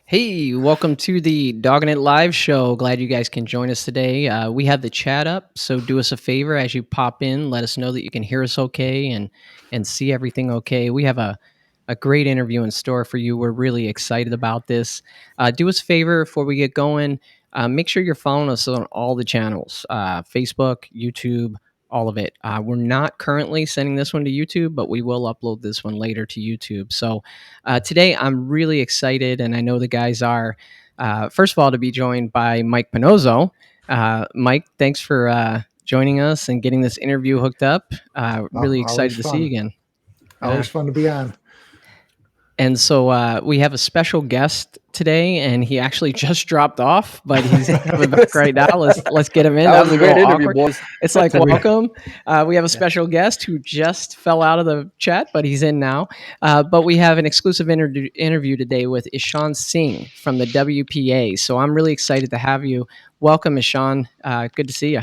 Hey, welcome to the Dogging It Live show. Glad you guys can join us today. We have the chat up, so do us a favor as you pop in. Let us know that you can hear us okay and see everything okay. We have a great interview in store for you. We're really excited about this. Do us a favor before we get going. Make sure you're following us on all the channels: Facebook, YouTube, all of it. We're not currently sending this one to YouTube, but we will upload this one later to YouTube. So today, I'm really excited, and I know the guys are. First of all, to be joined by Mike Pinozzo. Mike, thanks for joining us and getting this interview hooked up. Really excited to see you again. Always fun to be on. And so we have a special guest today, and he actually just dropped off, but he's coming back right now. Let's get him in. That was a great interview, boys. It's like, welcome. We have a special guest who just fell out of the chat, but he's in now. But we have an exclusive interview today with Ishaun Singh from the WPA. So I'm really excited to have you. Welcome, Ishaun. Good to see you.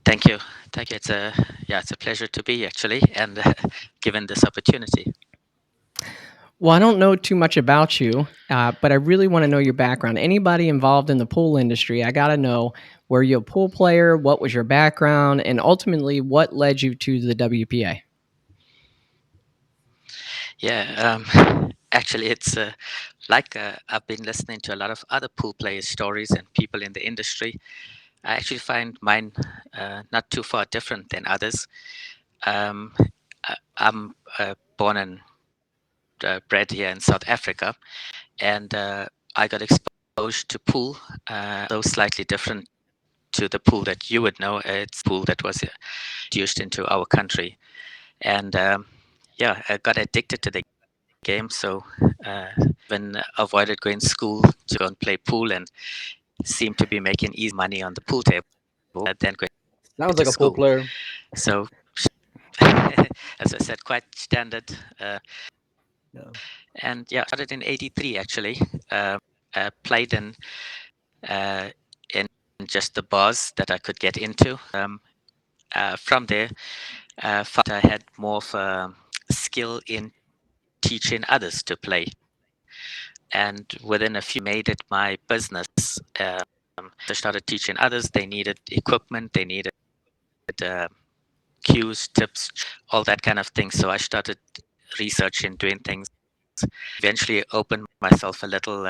Thank you. It's a pleasure to be actually, and given this opportunity. Well, I don't know too much about you, but I really want to know your background. Anybody involved in the pool industry, I got to know, were you a pool player? What was your background? And ultimately, what led you to the WPA? Yeah, actually, it's I've been listening to a lot of other pool players' stories and people in the industry. I actually find mine not too far different than others. I'm born and bred here in South Africa, and I got exposed to pool, though slightly different to the pool that you would know. It's pool that was introduced into our country, and I got addicted to the game. So even avoided going to school to go and play pool, and seemed to be making easy money on the pool table. Then going Sounds like a pool player. So, as I said, quite standard. And started in '83 actually. Played in just the bars that I could get into. From there, found I had more of a skill in teaching others to play, and within a few made it my business. I started teaching others. They needed equipment. They needed cues, tips, all that kind of thing. So I started researching, doing things. Eventually opened myself a little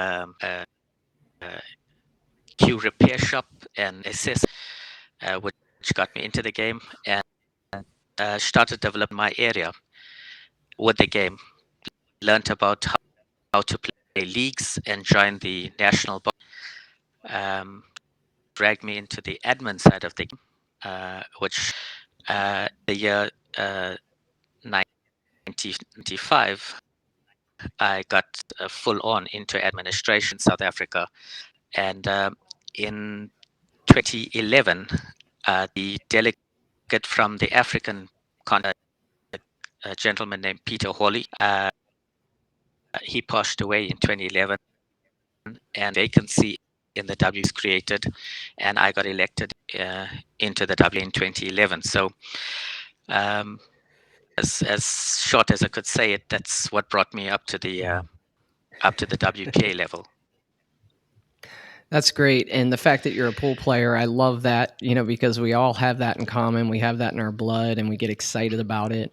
cue repair shop and assist, which got me into the game, and started developing my area with the game. Learned about how to play leagues and join the national body. Dragged me into the admin side of the game, which the year 1995, I got full on into administration in South Africa. And in 2011, the delegate from the African continent, a gentleman named Peter Hawley, he passed away in 2011, and vacancy in the W was created, and I got elected into the W in 2011. So as short as I could say it, that's what brought me up to the WPA level. That's great. And the fact that you're a pool player, I love that, because we all have that in common. We have that in our blood and we get excited about it.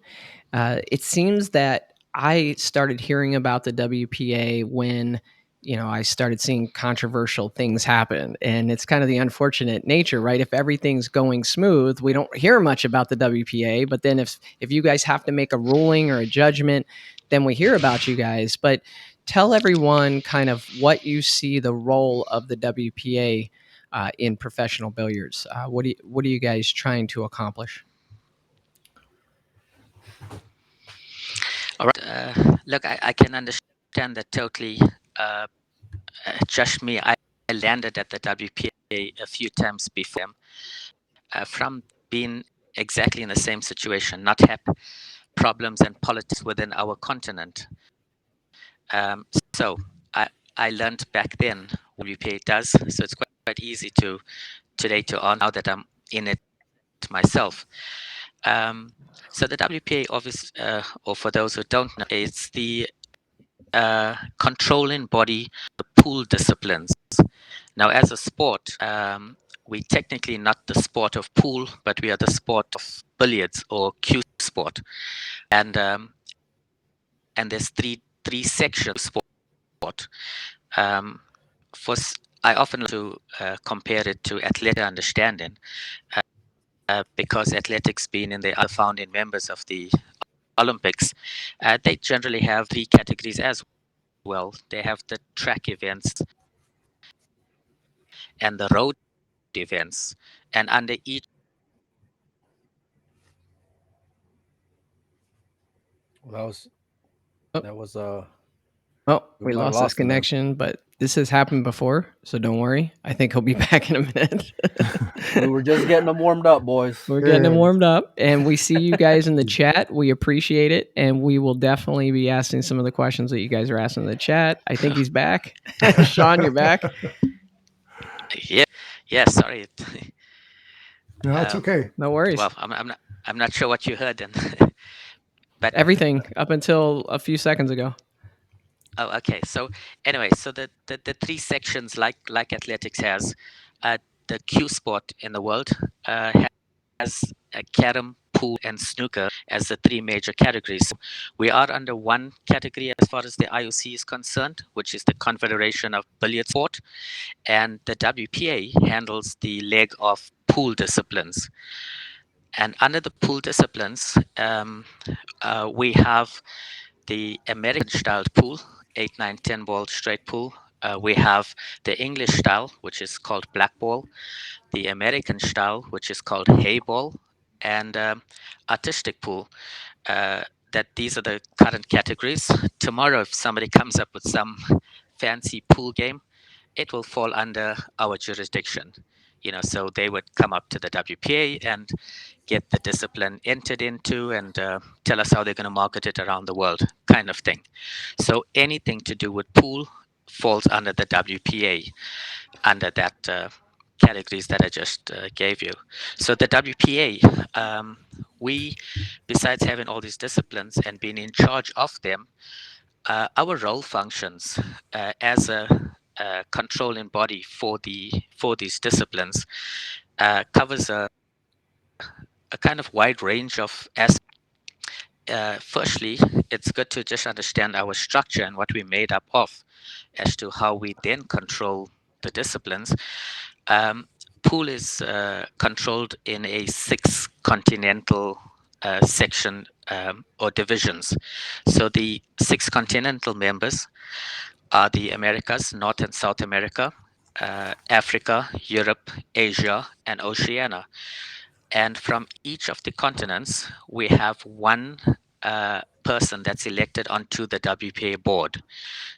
It seems that I started hearing about the WPA when, I started seeing controversial things happen. And it's kind of the unfortunate nature, right? If everything's going smooth, we don't hear much about the WPA. But then if you guys have to make a ruling or a judgment, then we hear about you guys. But tell everyone kind of what you see the role of the WPA in professional billiards. What are you guys trying to accomplish? All right. Look, I can understand that totally. Just me, I landed at the WPA a few times before from being exactly in the same situation, not happy, problems and politics within our continent. So I learned back then what WPA does. So it's quite easy to today to on now that I'm in it myself. So the WPA, obviously, or for those who don't know, it's the controlling body, the pool disciplines. Now, as a sport, we technically not the sport of pool, but we are the sport of billiards or cue sport, and there's three sections of sport. For I often like to compare it to athletic understanding, because athletics being in the other founding members of the Olympics, they generally have three categories as well. They have the track events and the road events, and under each. Well, that was Oh, we might have lost this lost him there. connection, but this has happened before, so don't worry. I think he'll be back in a minute. We were just getting them warmed up, boys. We're getting him warmed up, and we see you guys in the chat. We appreciate it, and we will definitely be asking some of the questions that you guys are asking in the chat. I think he's back. Sean, you're back. Yeah. Sorry. No, it's okay. No worries. Well, I'm not sure what you heard then. But everything up until a few seconds ago. Oh, okay. So anyway, so the three sections, like athletics has, the cue sport in the world has carom, pool, and snooker as the three major categories. So we are under one category as far as the IOC is concerned, which is the Confederation of Billiard Sport, and the WPA handles the leg of pool disciplines. And under the pool disciplines, we have the American style pool, 8, 9, 10 ball straight pool. We have the English style, which is called black ball, the American style, which is called hay ball, and artistic pool. That these are the current categories. Tomorrow, if somebody comes up with some fancy pool game, it will fall under our jurisdiction. So they would come up to the WPA and get the discipline entered into and tell us how they're going to market it around the world, kind of thing. So anything to do with pool falls under the WPA, under that categories that I just gave you. So the WPA, we, besides having all these disciplines and being in charge of them, our role functions as a controlling body for these disciplines covers a kind of wide range of aspects. Firstly, it's good to just understand our structure and what we're made up of as to how we then control the disciplines. Pool is controlled in a 6 continental section or divisions. So the 6 continental members are the Americas, North and South America, Africa, Europe, Asia, and Oceania. And from each of the continents, we have one person that's elected onto the WPA board.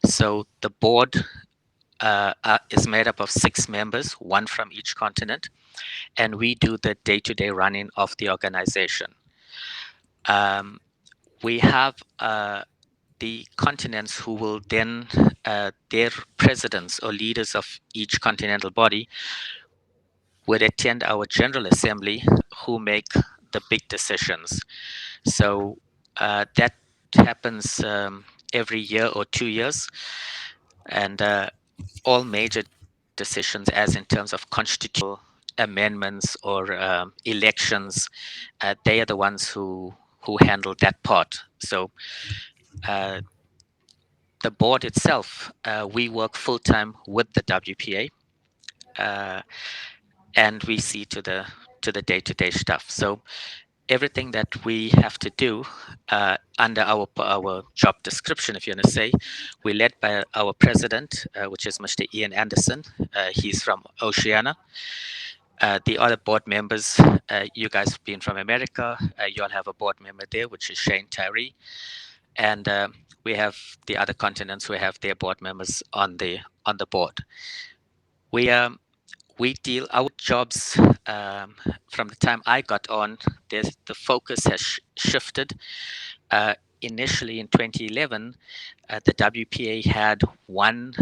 So the board is made up of 6 members, one from each continent, and we do the day-to-day running of the organization. We have the continents who will then, their presidents or leaders of each continental body would attend our General Assembly, who make the big decisions. So that happens every year or 2 years, and all major decisions, as in terms of constitutional amendments or elections, they are the ones who handle that part. So the board itself, we work full time with the WPA, and we see to the day-to-day stuff. So everything that we have to do under our job description, if you want to say, we're led by our president, which is Mr. Ian Anderson. He's from Oceania. The other board members, you guys being from America, you all have a board member there, which is Shane Tyree. and we have the other continents who have their board members on the board. We deal our jobs from the time I got on. The focus has shifted. Initially in 2011, the WPA had one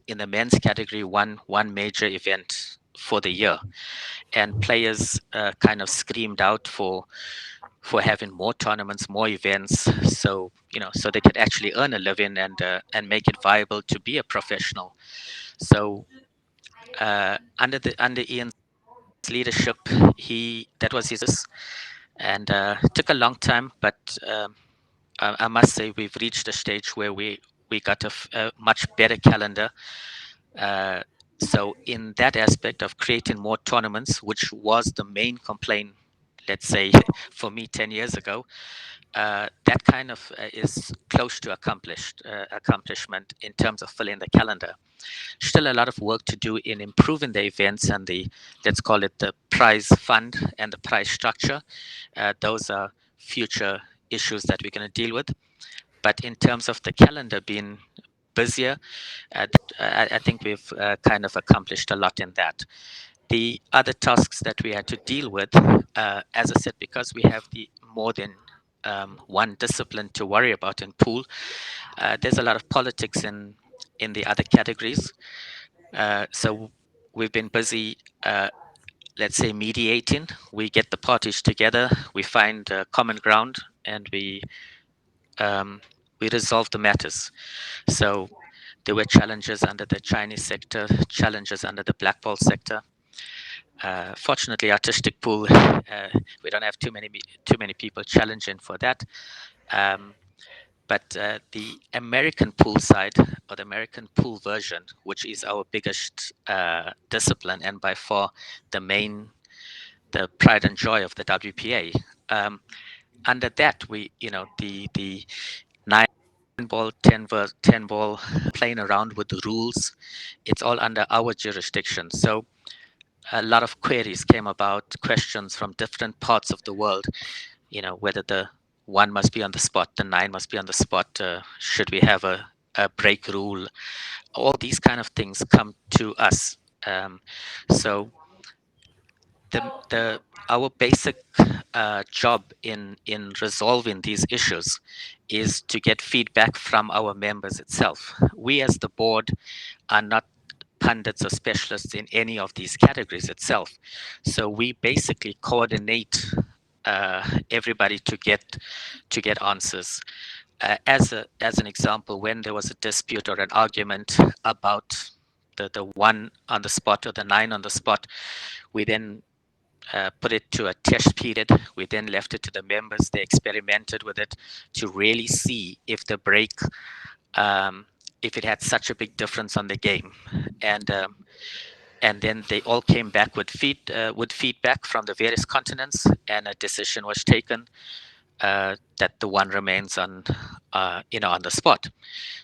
in the men's category, one major event for the year, and players kind of screamed out for having more tournaments, more events, so so they could actually earn a living and make it viable to be a professional. So under Ian's leadership, that was his, and it took a long time, but I must say we've reached a stage where we got a much better calendar. So in that aspect of creating more tournaments, which was the main complaint, let's say, for me 10 years ago, that kind of is close to accomplishment in terms of filling the calendar. Still a lot of work to do in improving the events and the, let's call it, the prize fund and the prize structure. Those are future issues that we're going to deal with. But in terms of the calendar being busier, I think we've kind of accomplished a lot in that. The other tasks that we had to deal with, as I said, because we have the more than one discipline to worry about in pool, there's a lot of politics in the other categories. So we've been busy, let's say, mediating. We get the parties together, we find common ground, and we resolve the matters. So there were challenges under the Chinese sector, challenges under the black ball sector. Fortunately, artistic pool, we don't have too many people challenging for that. But the American pool side, or the American pool version, which is our biggest discipline and by far the pride and joy of the WPA. Under that, we, the 9-ball, 10-ball, playing around with the rules, it's all under our jurisdiction. So a lot of queries came about, questions from different parts of the world, whether the 1 must be on the spot, the 9 must be on the spot, should we have a break rule? All these kind of things come to us. So our basic job in resolving these issues is to get feedback from our members itself. We as the board are not pundits or specialists in any of these categories itself. So we basically coordinate everybody to get answers. As an example, when there was a dispute or an argument about the 1 on the spot or the 9 on the spot, we then put it to a test period. We then left it to the members. They experimented with it to really see if the break, if it had such a big difference on the game, and then they all came back with feedback from the various continents, and a decision was taken that the 1 remains on the spot.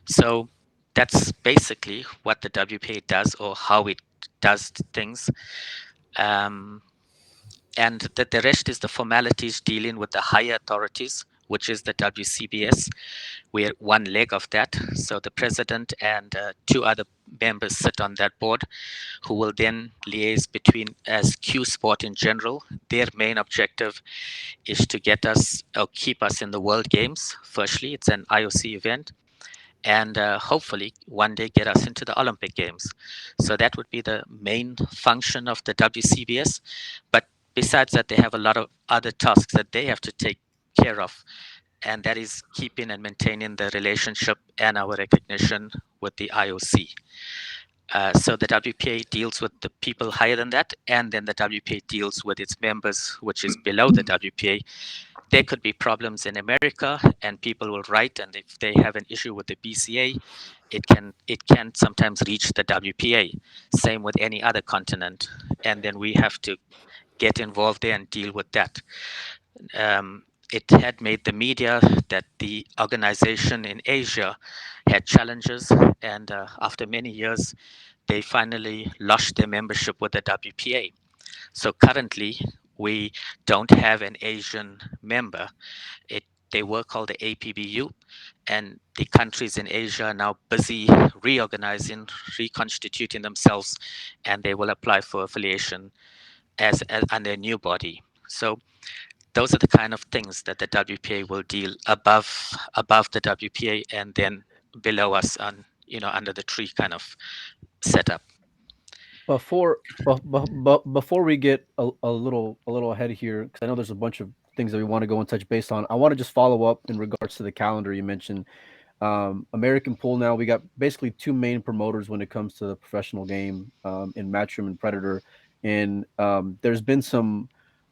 So that's basically what the WPA does, or how it does things. And the rest is the formalities dealing with the higher authorities, which is the WCBS. We're one leg of that. So the president and 2 other members sit on that board, who will then liaise between, as Q Sport in general. Their main objective is to get us, or keep us in the World Games. Firstly, it's an IOC event, and hopefully one day get us into the Olympic Games. So that would be the main function of the WCBS. But besides that, they have a lot of other tasks that they have to take care of, and that is keeping and maintaining the relationship and our recognition with the IOC. So the WPA deals with the people higher than that, and then the WPA deals with its members, which is below the WPA. There could be problems in America, and people will write, and if they have an issue with the BCA, it can sometimes reach the WPA. Same with any other continent, and then we have to get involved there and deal with that. It had made the media that the organization in Asia had challenges, and after many years, they finally lost their membership with the WPA. So currently, we don't have an Asian member. they were called the APBU, and the countries in Asia are now busy reorganizing, reconstituting themselves, and they will apply for affiliation as under a new body. So those are the kind of things that the WPA will deal above the WPA and then below us on under the tree kind of setup. Before we get a little ahead here, because I know there's a bunch of things that we want to go and touch base on. I want to just follow up in regards to the calendar you mentioned. American pool now, we got basically two main promoters when it comes to the professional game, in Matchroom and Predator, and there's been some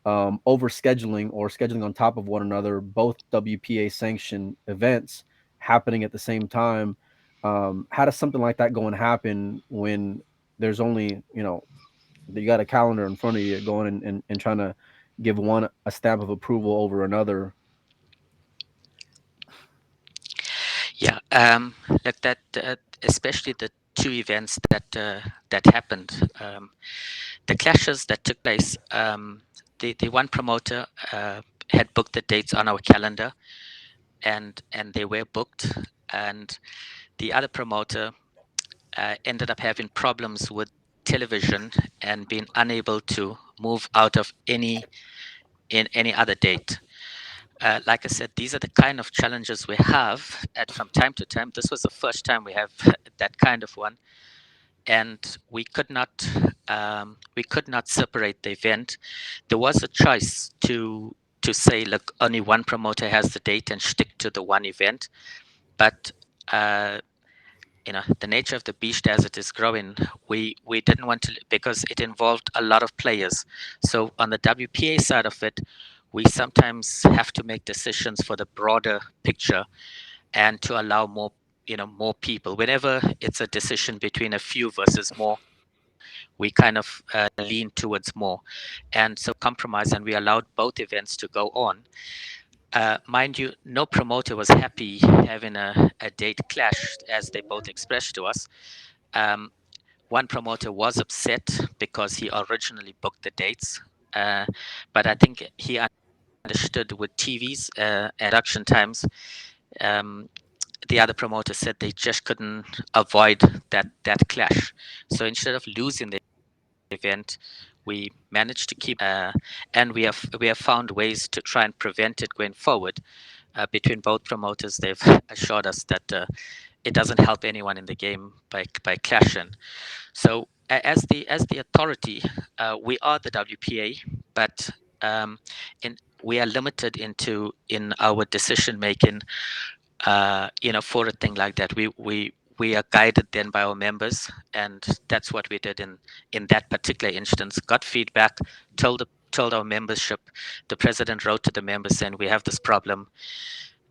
overscheduling or scheduling on top of one another, both WPA sanctioned events happening at the same time. How does something like that go and happen when there's only, you got a calendar in front of you going and trying to give one a stamp of approval over another? Yeah, like that, especially the two events that happened, the clashes that took place. The one promoter had booked the dates on our calendar, and they were booked, and the other promoter ended up having problems with television and being unable to move out of any other date. Like I said, these are the kind of challenges we have from time to time. This was the first time we have that kind of one, and we could not separate the event. There was a choice to say, look, only one promoter has the date and stick to the one event, but the nature of the beast as it is growing, we didn't want to, because it involved a lot of players. So on the WPA side of it, we sometimes have to make decisions for the broader picture and to allow more people. Whenever it's a decision between a few versus more, we kind of lean towards more, and so compromise, and we allowed both events to go on. Mind you, no promoter was happy having a date clash, as they both expressed to us. One promoter was upset because he originally booked the dates, but I think he understood with TVs and production times. The other promoter said they just couldn't avoid that clash. So instead of losing the event, we managed to keep, and we have found ways to try and prevent it going forward. Between both promoters, they've assured us that it doesn't help anyone in the game by clashing. So as the authority, we are the WPA, but we are limited in our decision making. For a thing like that, we are guided then by our members, and that's what we did in that particular instance. Got feedback, told our membership. The president wrote to the members saying we have this problem,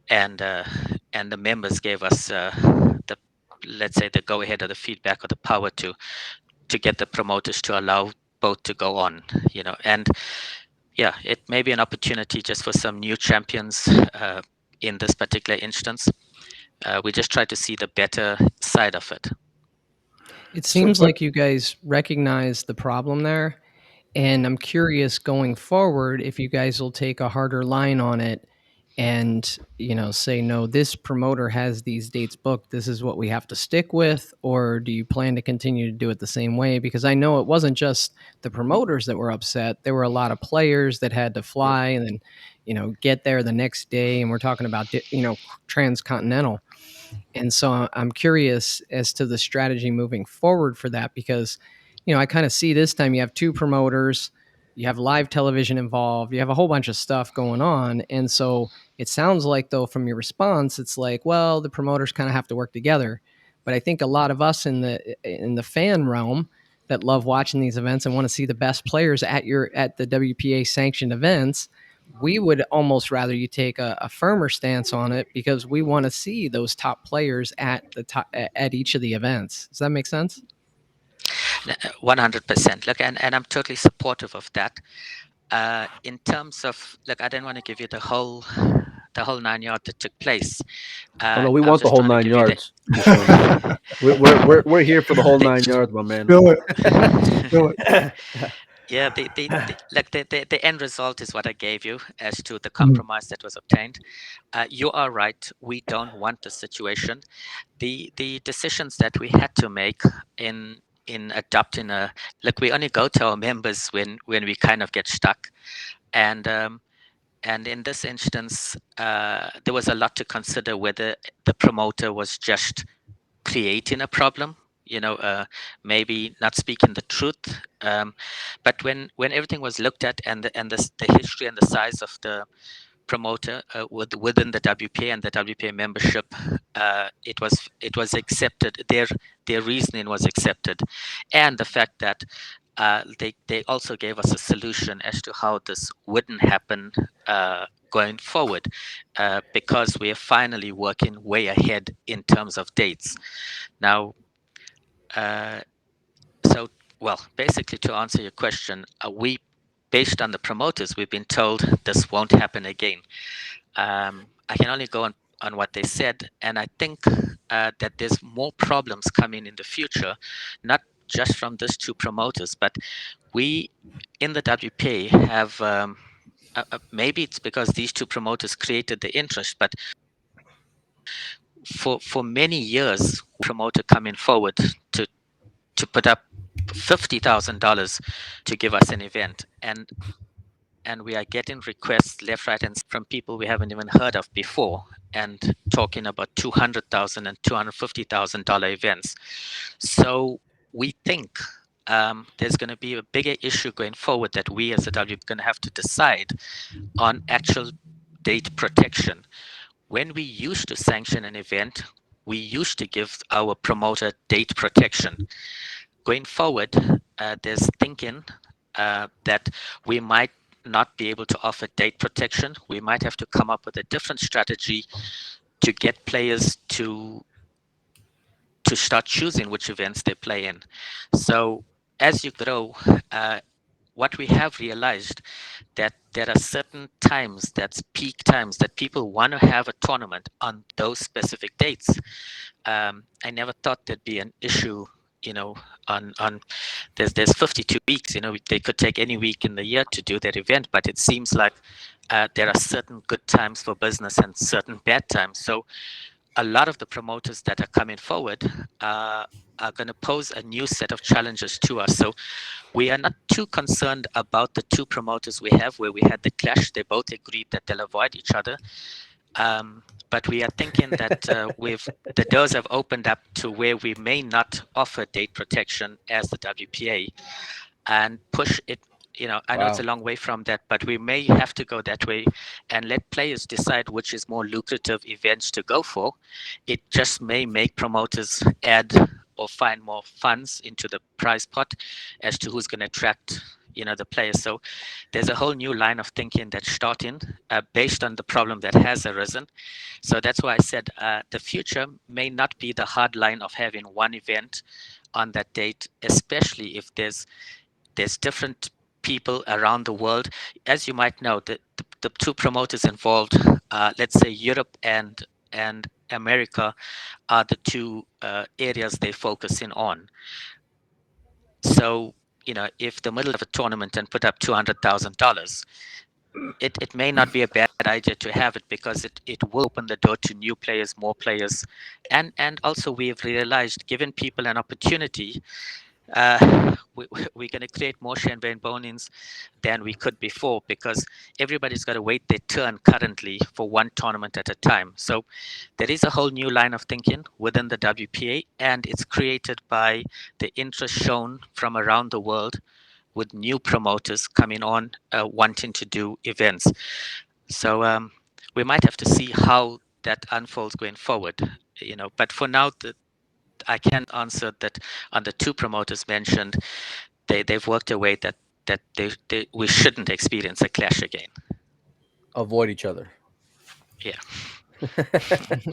and the members gave us the, let's say, the go ahead or the feedback or the power to get the promoters to allow both to go on. And yeah, it may be an opportunity just for some new champions in this particular instance. We just try to see the better side of it. It seems like you guys recognize the problem there, and I'm curious going forward if you guys will take a harder line on it and say, no, this promoter has these dates booked, this is what we have to stick with, or do you plan to continue to do it the same way? Because I know it wasn't just the promoters that were upset. There were a lot of players that had to fly and then get there the next day, and we're talking about transcontinental. And so I'm curious as to the strategy moving forward for that, because I kind of see this time you have two promoters, you have live television involved, you have a whole bunch of stuff going on. And so it sounds like, though, from your response, it's like, well, the promoters kind of have to work together. But I think a lot of us in the fan realm that love watching these events and want to see the best players at the WPA sanctioned events, we would almost rather you take a firmer stance on it, because we want to see those top players at each of the events. Does that make sense? 100%. Look, and I'm totally supportive of that. In terms of, look, I didn't want to give you the whole 9 yards that took place. No, we want the whole 9 yards. we're here for the whole 9 yards, my man. Do it. Yeah, the end result is what I gave you as to the compromise that was obtained. You are right. We don't want the situation. The decisions that we had to make in adopting a look, we only go to our members when we kind of get stuck, and in this instance, there was a lot to consider whether the promoter was just creating a problem, maybe not speaking the truth. But when everything was looked at, and the history and the size of the promoter within the WPA and the WPA membership, it was accepted. Their reasoning was accepted, and the fact that they also gave us a solution as to how this wouldn't happen going forward, because we are finally working way ahead in terms of dates. Now, basically, to answer your question, based on the promoters, we've been told this won't happen again. I can only go on what they said, and I think that there's more problems coming in the future, not just from these two promoters, but we in the WPA have, maybe it's because these two promoters created the interest, but for many years, promoter coming forward to put up $50,000 to give us an event, and we are getting requests left, right, and from people we haven't even heard of before, and talking about $200,000 and $250,000 events. So we think there's going to be a bigger issue going forward that we as a W are going to have to decide on actual date protection. When we used to sanction an event, we used to give our promoter date protection. Going forward, there's thinking that we might not be able to offer date protection. We might have to come up with a different strategy to get players to start choosing which events they play in. So as you grow, what we have realized that there are certain times, that's peak times, that people want to have a tournament on those specific dates. I never thought there'd be an issue, on there's 52 weeks. They could take any week in the year to do their event, but it seems like there are certain good times for business and certain bad times. So a lot of the promoters that are coming forward are going to pose a new set of challenges to us. So we are not too concerned about the two promoters we have where we had the clash. They both agreed that they'll avoid each other. But we are thinking that the doors have opened up to where we may not offer date protection as the WPA and push it. I know it's a long way from that, but we may have to go that way and let players decide which is more lucrative events to go for. It just may make promoters add or find more funds into the prize pot as to who's going to attract the players. So there's a whole new line of thinking that's starting based on the problem that has arisen. So that's why I said the future may not be the hard line of having one event on that date, especially if there's different people around the world. As you might know, the two promoters involved, let's say Europe and America, are the two areas they're focusing on. So if the middle of a tournament and put up $200,000, it may not be a bad idea to have it, because it will open the door to new players, more players, and also we've realized, giving people an opportunity, we're going to create more Shanbei Bonings than we could before, because everybody's got to wait their turn currently for one tournament at a time. So there is a whole new line of thinking within the WPA, and it's created by the interest shown from around the world with new promoters coming on, wanting to do events. So we might have to see how that unfolds going forward, but for now, I can answer that on the two promoters mentioned, they've worked a way that we shouldn't experience a clash again. Avoid each other. Yeah.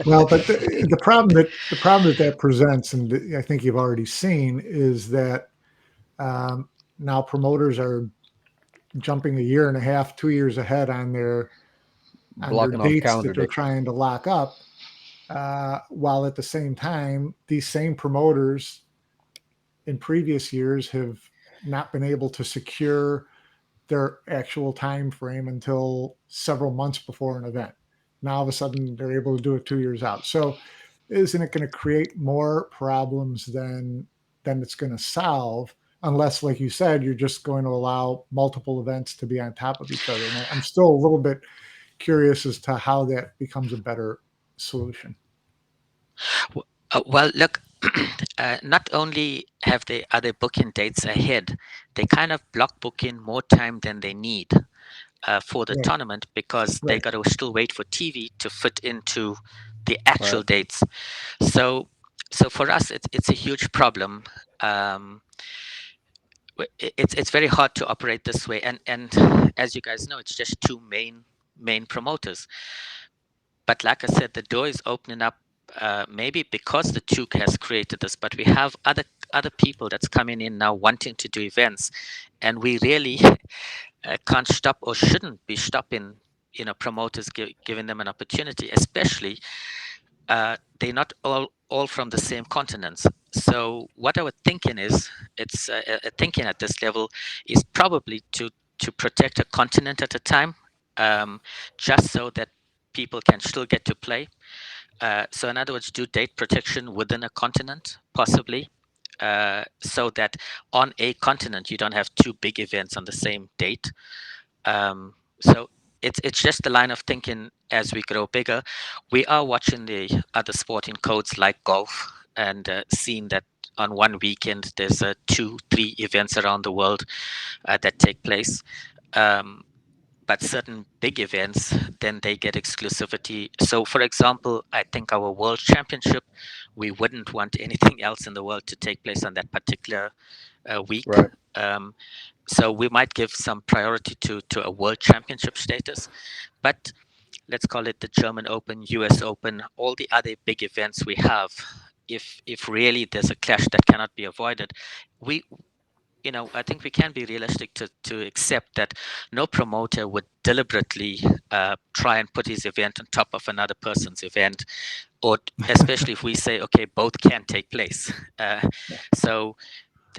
Well, but the problem that presents, and I think you've already seen, is that now promoters are jumping a year and a half, 2 years ahead on their dates that they're trying to lock up, while at the same time, these same promoters in previous years have not been able to secure their actual time frame until several months before an event. Now all of a sudden they're able to do it 2 years out. So isn't it going to create more problems than it's going to solve? Unless, like you said, you're just going to allow multiple events to be on top of each other. And I'm still a little bit curious as to how that becomes a better solution. Well, look, not only are they booking dates ahead, they kind of block book in more time than they need for the Right. tournament, because they Right. got to still wait for TV to fit into the actual dates. So for us, it's a huge problem. It's very hard to operate this way, and as you guys know, it's just two main promoters. But like I said, the door is opening up, maybe because the Duke has created this, but we have other people that's coming in now wanting to do events, and we really can't stop or shouldn't be stopping, promoters, giving them an opportunity, especially they're not all from the same continents. So what I was thinking is, it's thinking at this level is probably to protect a continent at a time, just so that people can still get to play. So in other words, do date protection within a continent, possibly, so that on a continent you don't have two big events on the same date. So it's just the line of thinking as we grow bigger. We are watching the other sporting codes like golf, and seeing that on one weekend there's 2-3 events around the world that take place. But certain big events, then they get exclusivity. So, for example, I think our World Championship, we wouldn't want anything else in the world to take place on that particular week. Right. So we might give some priority to a World Championship status, but let's call it the German Open, US Open, all the other big events we have. If really there's a clash that cannot be avoided, I think we can be realistic to accept that no promoter would deliberately try and put his event on top of another person's event, or especially if we say, okay, both can take place. So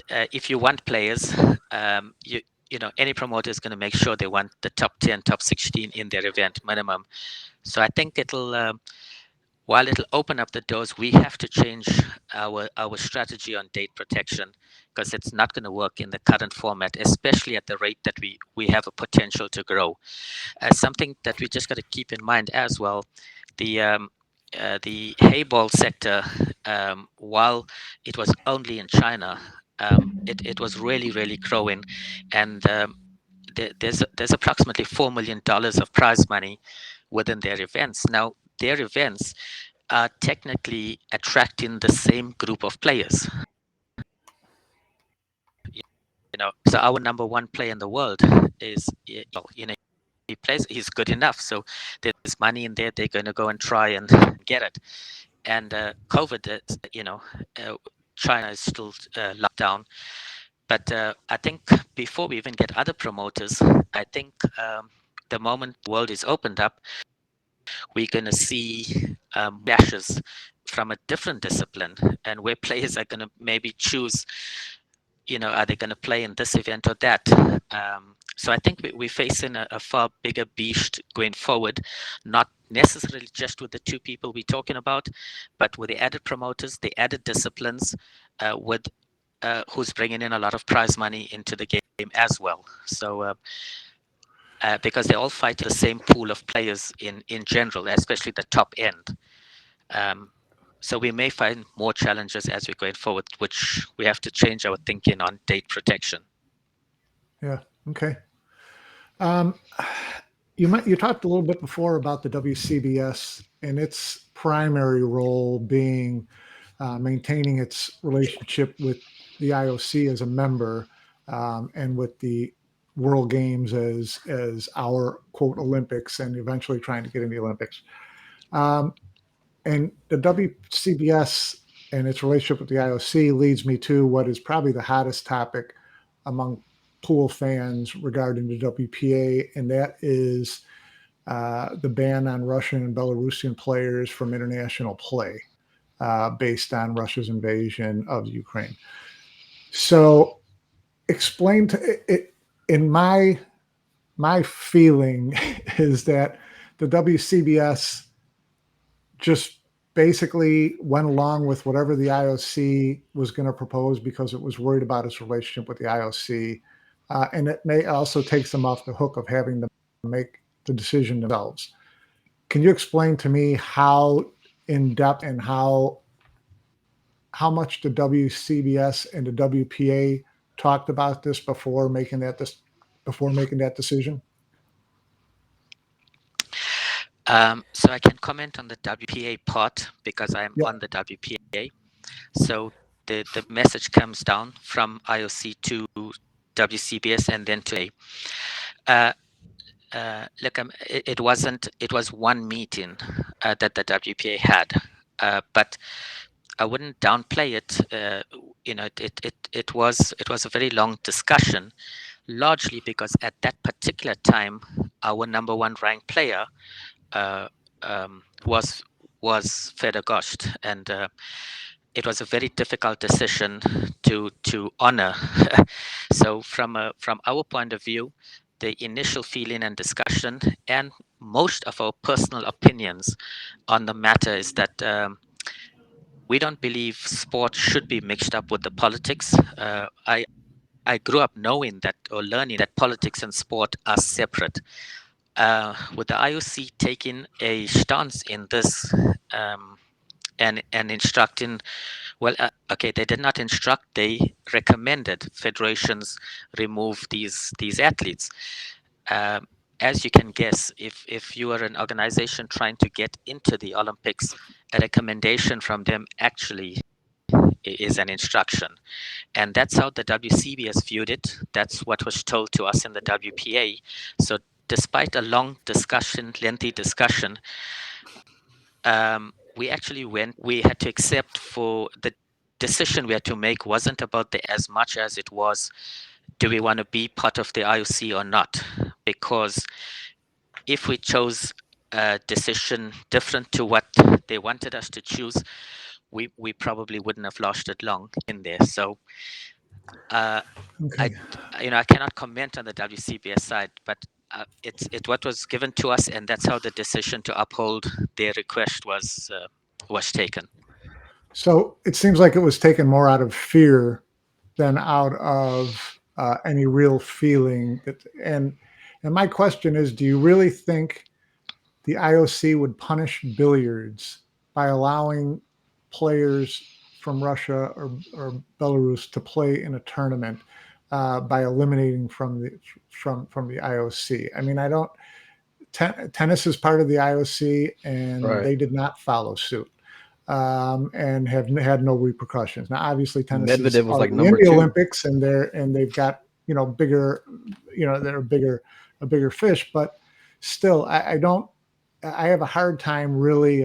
if you want players, any promoter is going to make sure they want the top 10, top 16 in their event minimum. So I think while it'll open up the doors, we have to change our strategy on date protection, because it's not going to work in the current format, especially at the rate that we have a potential to grow. Something that we just got to keep in mind as well, the hayball sector, while it was only in China, it was really growing, and there's approximately $4 million of prize money within their events. Now, their events are technically attracting the same group of players. So our number one player in the world is, he plays, he's good enough. So there's money in there. They're going to go and try and get it. And COVID, China is still locked down. But I think before we even get other promoters, I think the moment the world is opened up, we're going to see clashes from a different discipline, and where players are going to maybe choose, are they going to play in this event or that? So I think we're facing a far bigger beast going forward, not necessarily just with the two people we're talking about, but with the added promoters, the added disciplines, with who's bringing in a lot of prize money into the game as well. So because they all fight the same pool of players in general, especially the top end. So we may find more challenges as we're going forward, which we have to change our thinking on date protection. Yeah. Okay. You talked a little bit before about the WCBS and its primary role being maintaining its relationship with the IOC as a member, and with the World Games as our quote Olympics, and eventually trying to get in the Olympics. And the WCBS and its relationship with the IOC leads me to what is probably the hottest topic among pool fans regarding the WPA, and that is the ban on Russian and Belarusian players from international play, based on Russia's invasion of Ukraine. So explain to it in my feeling is that the WCBS just basically went along with whatever the IOC was going to propose because it was worried about its relationship with the IOC. And it may also takes them off the hook of having to make the decision themselves. Can you explain to me how in depth and how much the WCBS and the WPA talked about this before making that decision? So I can comment on the WPA part because I'm Yep. on the WPA. So the message comes down from IOC to WCBS and then to A. Look, it was one meeting that the WPA had, but I wouldn't downplay it. It was a very long discussion, largely because at that particular time, our number one ranked player was Fedor Gosht, and it was a very difficult decision to honor. So from our point of view, the initial feeling and discussion, and most of our personal opinions on the matter is that we don't believe sport should be mixed up with the politics. I grew up knowing that or learning that politics and sport are separate. With the IOC taking a stance in this and instructing, well, okay, they did not instruct; they recommended federations remove these athletes. As you can guess, if you are an organization trying to get into the Olympics, a recommendation from them actually is an instruction. And that's how the WCBS viewed it. That's what was told to us in the WPA. So despite a long discussion, lengthy discussion, we had to accept for the decision we had to make wasn't about as much as it was, do we want to be part of the IOC or not? Because if we chose a decision different to what they wanted us to choose, we probably wouldn't have lasted long in there. So Okay. I cannot comment on the WCBS side, but it's what was given to us, and that's how the decision to uphold their request was taken. So it seems like it was taken more out of fear than out of any real feeling. And my question is, do you really think the IOC would punish billiards by allowing players from Russia or Belarus to play in a tournament by eliminating from the IOC? I mean, I don't. Tennis is part of the IOC, and Right. they did not follow suit. And have had no repercussions. Now, obviously, tennis is Medvedev was part like of the number India 2. Olympics, and they've got bigger, they're a bigger fish. But still, I don't. I have a hard time really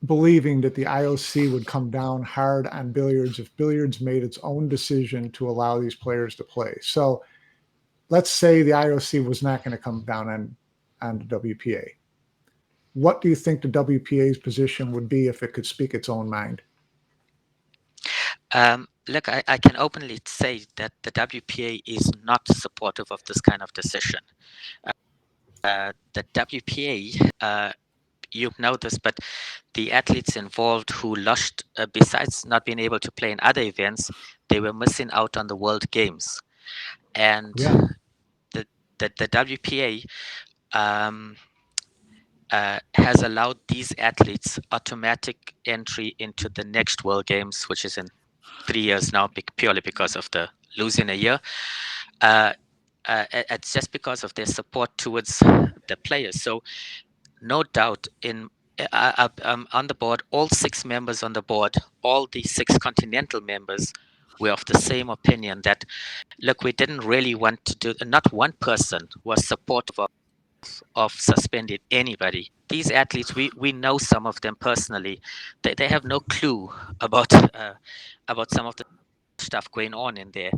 believing that the IOC would come down hard on billiards if billiards made its own decision to allow these players to play. So, let's say the IOC was not going to come down on the WPA. What do you think the WPA's position would be if it could speak its own mind? Look, I can openly say that the WPA is not supportive of this kind of decision. The WPA, you know this, but the athletes involved who lost, besides not being able to play in other events, they were missing out on the World Games. And Yeah. the WPA has allowed these athletes automatic entry into the next World Games, which is in 3 years now, purely because of the losing a year. It's just because of their support towards the players. So no doubt on the board, all 6 members on the board, all the 6 continental members were of the same opinion that, look, we didn't really want to do, not one person was supportive of suspending anybody. These athletes, we know some of them personally. They have no clue about some of the stuff going on in there.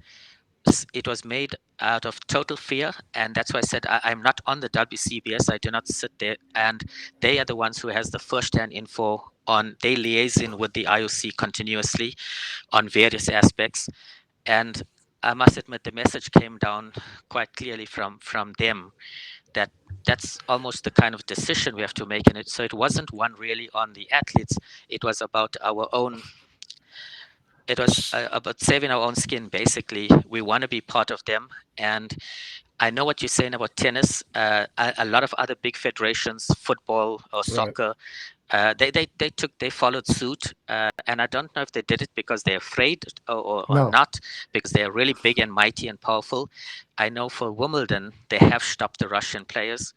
It was made out of total fear, and that's why I said I'm not on the WCBS. I do not sit there, and they are the ones who has the first-hand info they liaising with the IOC continuously on various aspects. And I must admit, the message came down quite clearly from them that that's almost the kind of decision we have to make in it. So it wasn't one really on the athletes. It was about our own. It was about saving our own skin. Basically, we want to be part of them. And I know what you're saying about tennis. A lot of other big federations, football or soccer, they followed suit, and I don't know if they did it because they're afraid or No. not, because they're really big and mighty and powerful. I know for Wimbledon they have stopped the Russian players.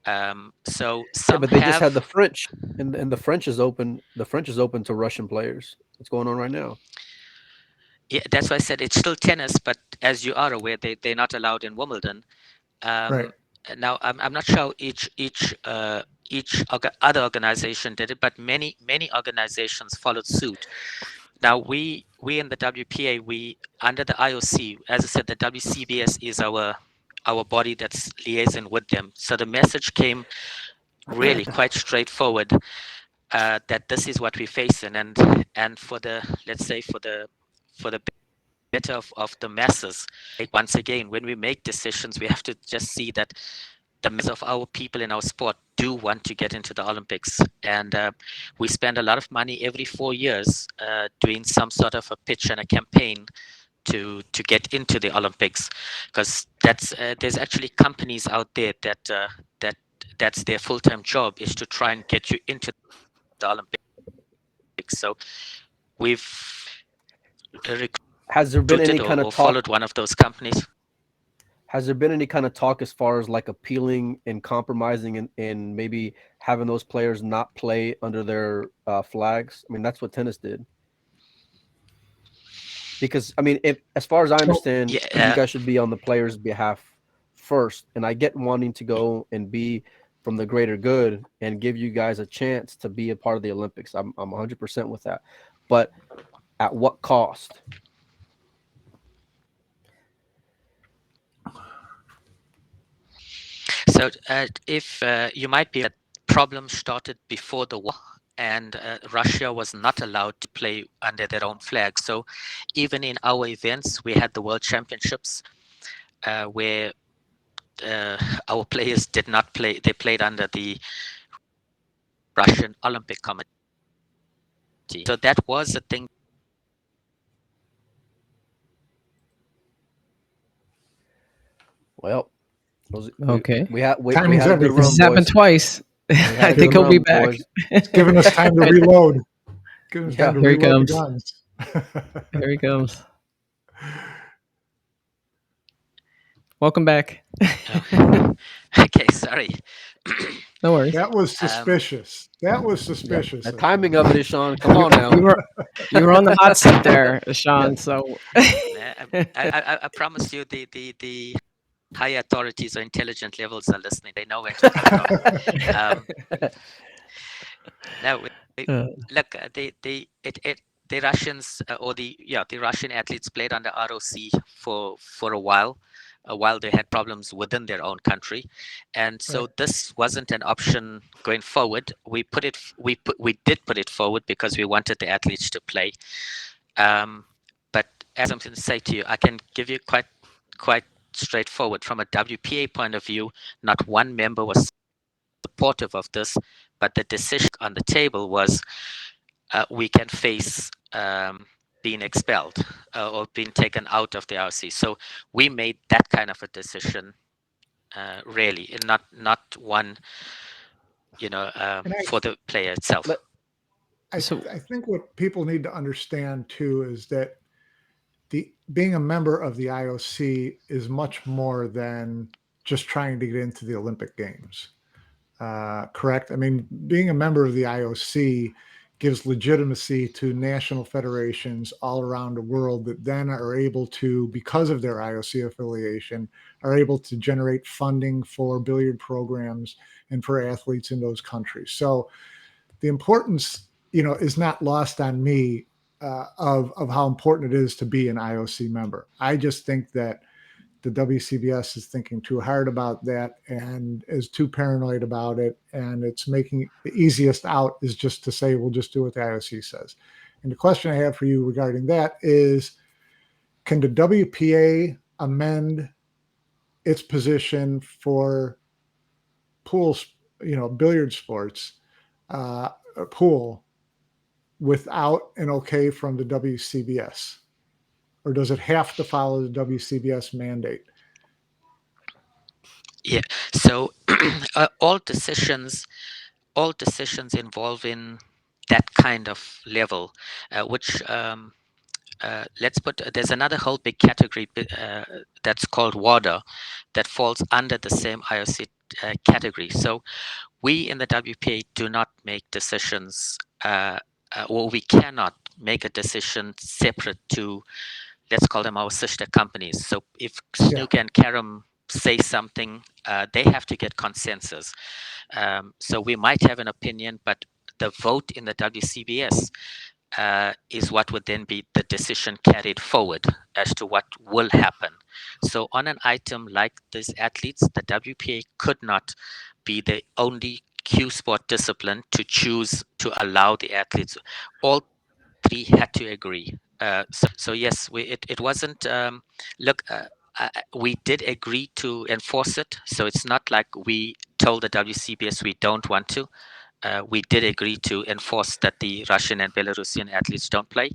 So some but they have. just had the French, and the French is open. The French is open to Russian players. What's going on right now? Yeah, that's why I said it's still tennis, but as you are aware, they're not allowed in Wimbledon. Right. Now I'm not sure other organization did it, but many organizations followed suit. Now we in the WPA, we under the IOC, as I said, the WCBS is our body that's liaising with them. So the message came really quite straightforward, that this is what we're facing, and for the, let's say, for the better of the masses. Once again, when we make decisions, we have to just see that the masses of our people in our sport do want to get into the Olympics, and we spend a lot of money every 4 years doing some sort of a pitch and a campaign to get into the Olympics, because there's actually companies out there that's their full-time job, is to try and get you into the Olympics. So we've Has there been any recruited kind of or talk? followed one of those companies. Has there been any kind of talk as far as like appealing and compromising and maybe having those players not play under their flags? I mean, that's what tennis did. Because I mean, if as far as I understand, you guys should be on the players' behalf first. And I get wanting to go and be from the greater good and give you guys a chance to be a part of the Olympics. I'm 100% with that. But at what cost? So if you might be, that problem started before the war, and Russia was not allowed to play under their own flag. So even in our events, we had the World Championships where our players did not play. They played under the Russian Olympic Committee. So that was a thing. Well, Okay. We had a good everything. run, This has happened boys. twice. I think he'll be back. It's giving us time to reload. Giving us time to Here he reload the comes. guns. Here he comes. Welcome back. Okay, sorry. No worries. That was suspicious. That was suspicious. The timing of it, Ishaun. Come on now. You were on the hot seat there, Ishaun. So I promise you, the high authorities or intelligent levels are listening. They know when to cut off. Now, look, the Russians or the Russian athletes played under ROC for a while they had problems within their own country, and so this wasn't an option going forward. We did put it forward because we wanted the athletes to play. But as I'm going to say to you, I can give you quite straightforward from a WPA point of view. Not one member was supportive of this, but the decision on the table was we can face being expelled or being taken out of the RC. So we made that kind of a decision, really, and not one, for the player itself. I think what people need to understand too is that being a member of the IOC is much more than just trying to get into the Olympic Games. Correct? I mean, being a member of the IOC gives legitimacy to national federations all around the world that then are able to, because of their IOC affiliation, are able to generate funding for billiard programs and for athletes in those countries. So the importance, is not lost on me of how important it is to be an IOC member. I just think that the WCBS is thinking too hard about that and is too paranoid about it. And it's making the easiest out is just to say, we'll just do what the IOC says. And the question I have for you regarding that is, can the WPA amend its position for pools, billiard sports, pool, without an okay from the WCBS? Or does it have to follow the WCBS mandate? Yeah. So all decisions involving that kind of level, which let's put, there's another whole big category that's called WADA that falls under the same IOC category. So we in the WPA do not make decisions, or we cannot make a decision separate to, let's call them our sister companies. So if Snooker and Carom say something, they have to get consensus. So we might have an opinion, but the vote in the WCBS is what would then be the decision carried forward as to what will happen. So on an item like these athletes, the WPA could not be the only Q sport discipline to choose to allow the athletes. All three had to agree. So yes, it wasn't. Look, we did agree to enforce it. So it's not like we told the WCBS we don't want to. We did agree to enforce that the Russian and Belarusian athletes don't play.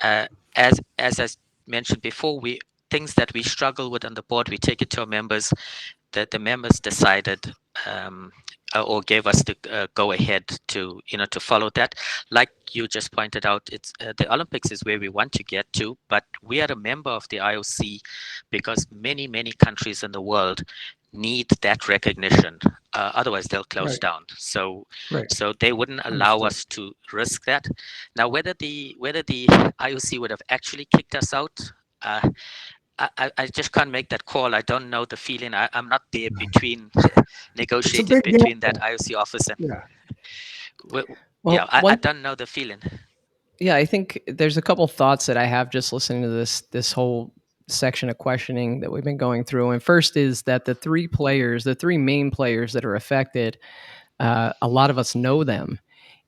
As I mentioned before, things that we struggle with on the board, we take it to our members. That the members decided or gave us the go ahead to to follow that. Like you just pointed out, it's the Olympics is where we want to get to, but we are a member of the IOC because many countries in the world need that recognition. Otherwise, they'll close down. So they wouldn't allow us to risk that. Now, whether the IOC would have actually kicked us out. I just can't make that call. I don't know the feeling. I'm not there between negotiating between that IOC office and I don't know the feeling. Yeah, I think there's a couple thoughts that I have just listening to this whole section of questioning that we've been going through. And first is that the three main players that are affected, a lot of us know them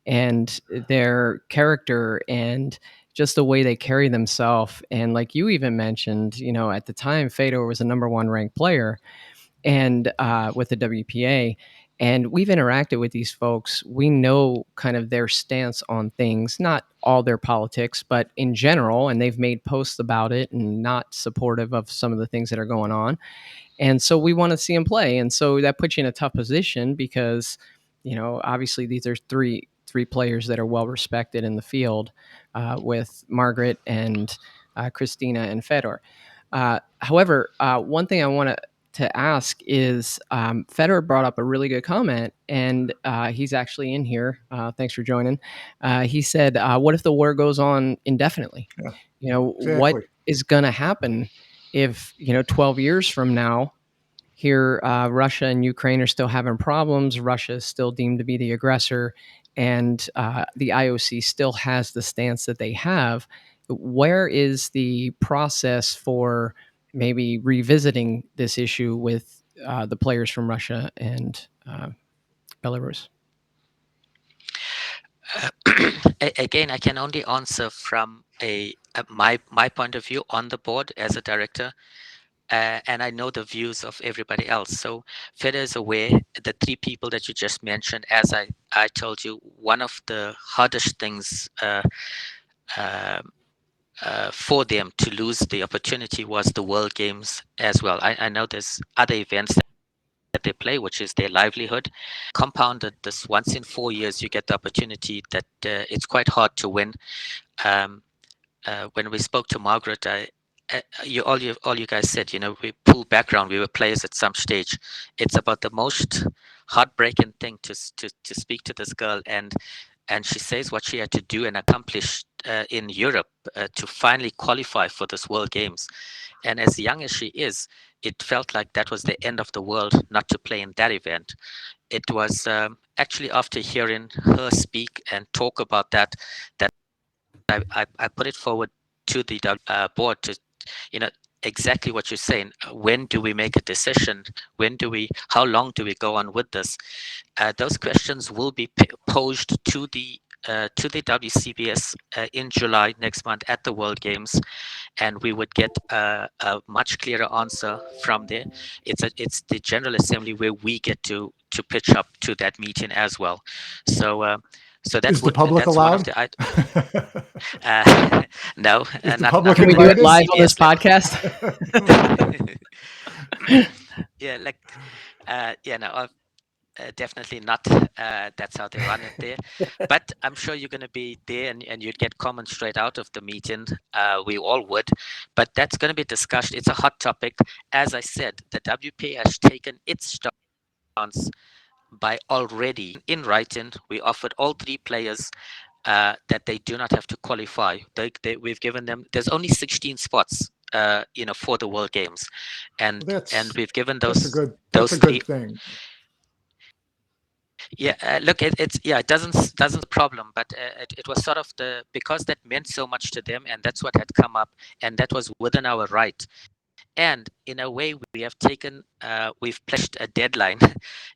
and their character and just the way they carry themselves. And like you even mentioned, at the time, Fedor was the number one ranked player and with the WPA. And we've interacted with these folks. We know kind of their stance on things, not all their politics, but in general. And they've made posts about it and not supportive of some of the things that are going on. And so we want to see them play. And so that puts you in a tough position because, obviously these are three players that are well respected in the field with Margaret and Christina and Fedor. However, one thing I want to ask is Fedor brought up a really good comment, and he's actually in here. Thanks for joining. He said, what if the war goes on indefinitely? Exactly. What is going to happen if 12 years from now here Russia and Ukraine are still having problems, Russia is still deemed to be the aggressor, and the IOC still has the stance that they have? Where is the process for maybe revisiting this issue with the players from Russia and Belarus? Again, I can only answer from my point of view on the board as a director, and I know the views of everybody else. So Fedor is aware. The three people that you just mentioned, as I told you, one of the hardest things for them to lose the opportunity was the World Games as well. I know there's other events that they play, which is their livelihood. Compounded this once in 4 years, you get the opportunity that it's quite hard to win. When we spoke to Margaret, all you guys said, we pull background. We were players at some stage. It's about the most heartbreaking thing to speak to this girl, and she says what she had to do and accomplish in Europe to finally qualify for this World Games. And as young as she is, it felt like that was the end of the world not to play in that event. It was actually after hearing her speak and talk about that I put it forward to the board to, exactly what you're saying. When do we make a decision? How long do we go on with this? Those questions will be posed to the WCBS in July next month at the World Games, and we would get a much clearer answer from there. It's the General Assembly where we get to pitch up to that meeting as well. So so Is the public that's one of allowed? the no, Is the not public Can we do it invited? live on this CBS podcast? yeah, like yeah, no, definitely not. That's how they run it there. But I'm sure you're going to be there, and you'd get comments straight out of the meeting. We all would. But that's going to be discussed. It's a hot topic. As I said, the WPA has taken its stance by already in writing. We offered all three players that they do not have to qualify. We've given them. There's only 16 spots. For the World Games, and we've given that's those a three. good thing. Yeah, look, it doesn't problem, but it was sort of because that meant so much to them, and that's what had come up, and that was within our right. And in a way, we've pledged a deadline,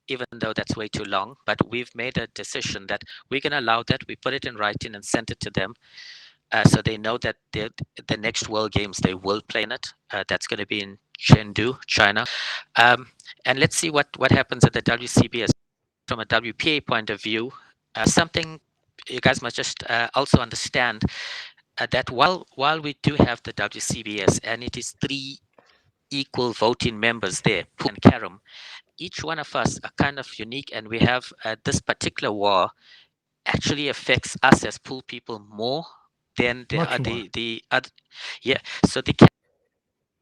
even though that's way too long. But we've made a decision that we can allow that. We put it in writing and sent it to them, so they know that the next World Games they will play in it. That's going to be in Chengdu, China, and let's see what happens at the WCBS. From a WPA point of view, something you guys must just also understand that while we do have the WCBS and it is three equal voting members there, Pool and Karam, each one of us are kind of unique, and we have this particular war actually affects us as pool people more than the other. Yeah, so the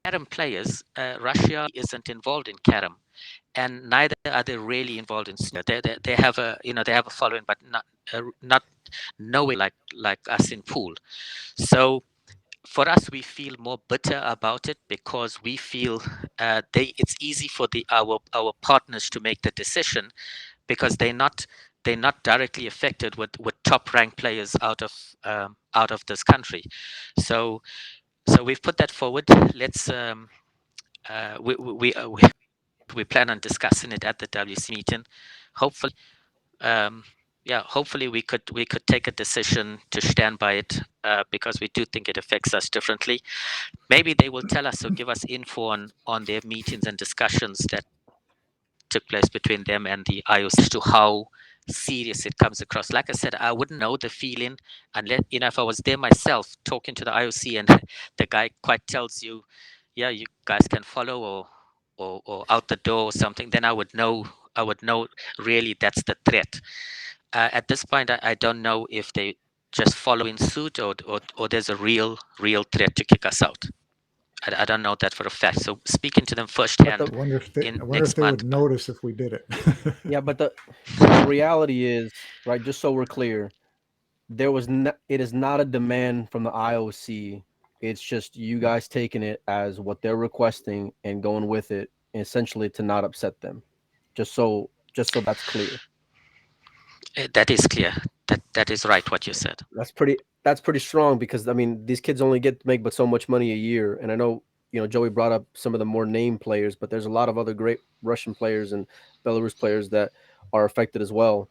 Karam players, Russia isn't involved in Karam, and neither are they really involved in snooker. They have a they have a following, but not nowhere like us in pool. So for us, we feel more bitter about it because we feel it's easy for our partners to make the decision because they're not directly affected with top ranked players out of this country. So we've put that forward. Let's we plan on discussing it at the WC meeting. Hopefully, hopefully we could take a decision to stand by it because we do think it affects us differently. Maybe they will tell us or give us info on their meetings and discussions that took place between them and the IOC as to how serious it comes across. Like I said, I wouldn't know the feeling unless if I was there myself talking to the IOC and the guy quite tells you, yeah, you guys can follow or out the door or something, then I would know really that's the threat. At this point, I don't know if they just follow in suit or there's a real threat to kick us out. I don't know that for a fact. So speaking to them firsthand I wonder if they next month. would notice if we did it. Yeah, but the reality is, right, just so we're clear, it is not a demand from the IOC. It's just you guys taking it as what they're requesting and going with it, essentially to not upset them. Just so that's clear. That is clear. That is right what you said. That's pretty strong because I mean these kids only get to make but so much money a year, and I know Joey brought up some of the more named players, but there's a lot of other great Russian players and Belarus players that are affected as well.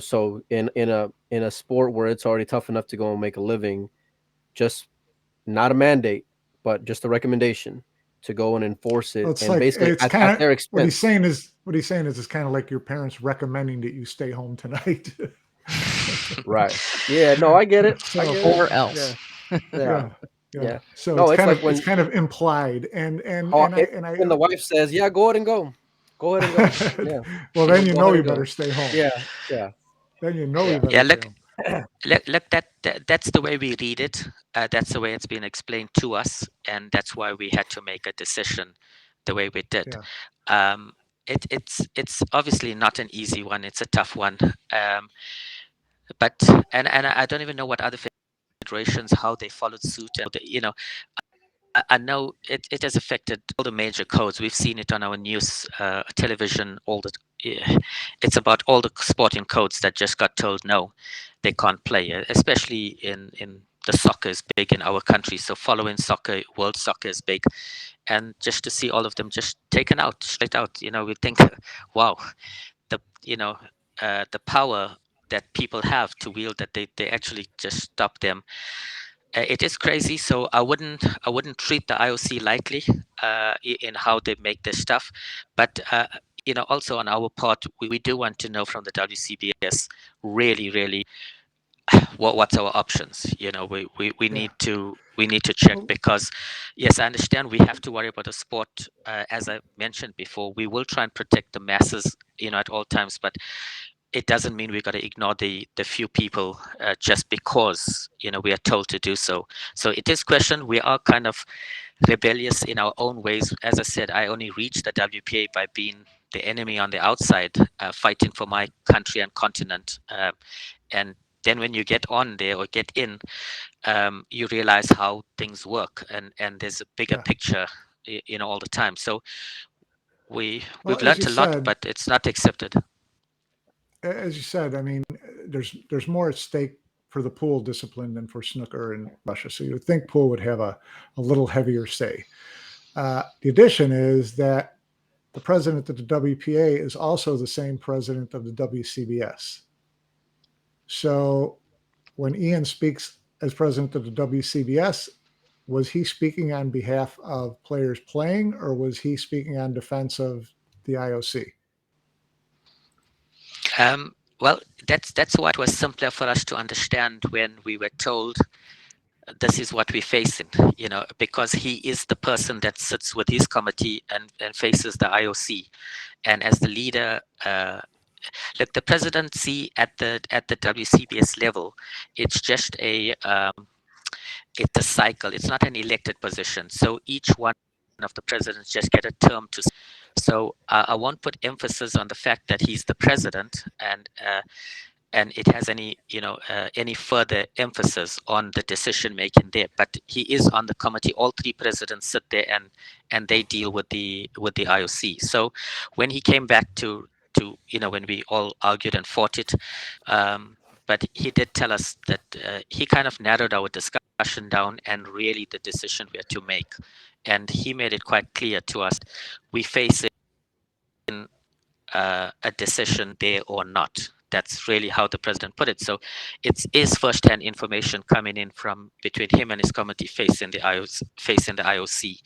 So in a sport where it's already tough enough to go and make a living, just not a mandate, but just a recommendation to go and enforce it, Well, it's and like basically it's at kind their of expense. what he's saying is it's kind of like your parents recommending that you stay home tonight. Right. Yeah. No, I get it. Or else. Yeah. So No, it's kind of implied, and when the wife says, "Yeah, go ahead and go," go ahead and go. Yeah. Well, then you Go know ahead you and go. better stay home. Yeah. Then you know Yeah. you better. Yeah, stay look, home. look, that's the way we read it. That's the way it's been explained to us, and that's why we had to make a decision the way we did. Yeah. It's obviously not an easy one. It's a tough one. But and I don't even know what other federations how they followed suit. And I know it has affected all the major codes. We've seen it on our news, television, it's about all the sporting codes that just got told no, they can't play, especially in the soccer is big in our country. So following soccer, world soccer is big, and just to see all of them just taken out straight out, we think, wow, the power that people have to wield, that they actually just stop them. It is crazy. So I wouldn't treat the IOC lightly in how they make this stuff, but also on our part, we do want to know from the WCBS really what's our options. We Yeah. need to check, Well, because yes, I understand we have to worry about the sport. As I mentioned before, we will try and protect the masses at all times, but it doesn't mean we've got to ignore the few people just because we are told to do so. So it is questioned. We are kind of rebellious in our own ways. As I said, I only reached the WPA by being the enemy on the outside, fighting for my country and continent. And then when you get on there or get in, you realize how things work, and there's a bigger yeah. picture, all the time. So we've Well, as learned you a lot, said, but it's not accepted. I mean, there's more at stake for the pool discipline than for snooker in Russia. So you would think pool would have a little heavier say. The addition is that the president of the WPA is also the same president of the WCBS. So when Ian speaks as president of the WCBS, was he speaking on behalf of players playing, or was he speaking on defense of the IOC? Well, that's why it was simpler for us to understand when we were told this is what we're facing, because he is the person that sits with his committee and faces the IOC. And as the leader, look, the presidency at the WCBS level, it's just it's a cycle. It's not an elected position. So each one of the presidents just get a term to. So I won't put emphasis on the fact that he's the president, and it has any further emphasis on the decision making there. But he is on the committee. All three presidents sit there and they deal with the IOC. So when he came back to when we all argued and fought it, but he did tell us that he kind of narrowed our discussion down, and really the decision we had to make, and he made it quite clear to us, we face in a decision there or not. That's really how the president put it. So it is first-hand information coming in from between him and his committee facing the IOC.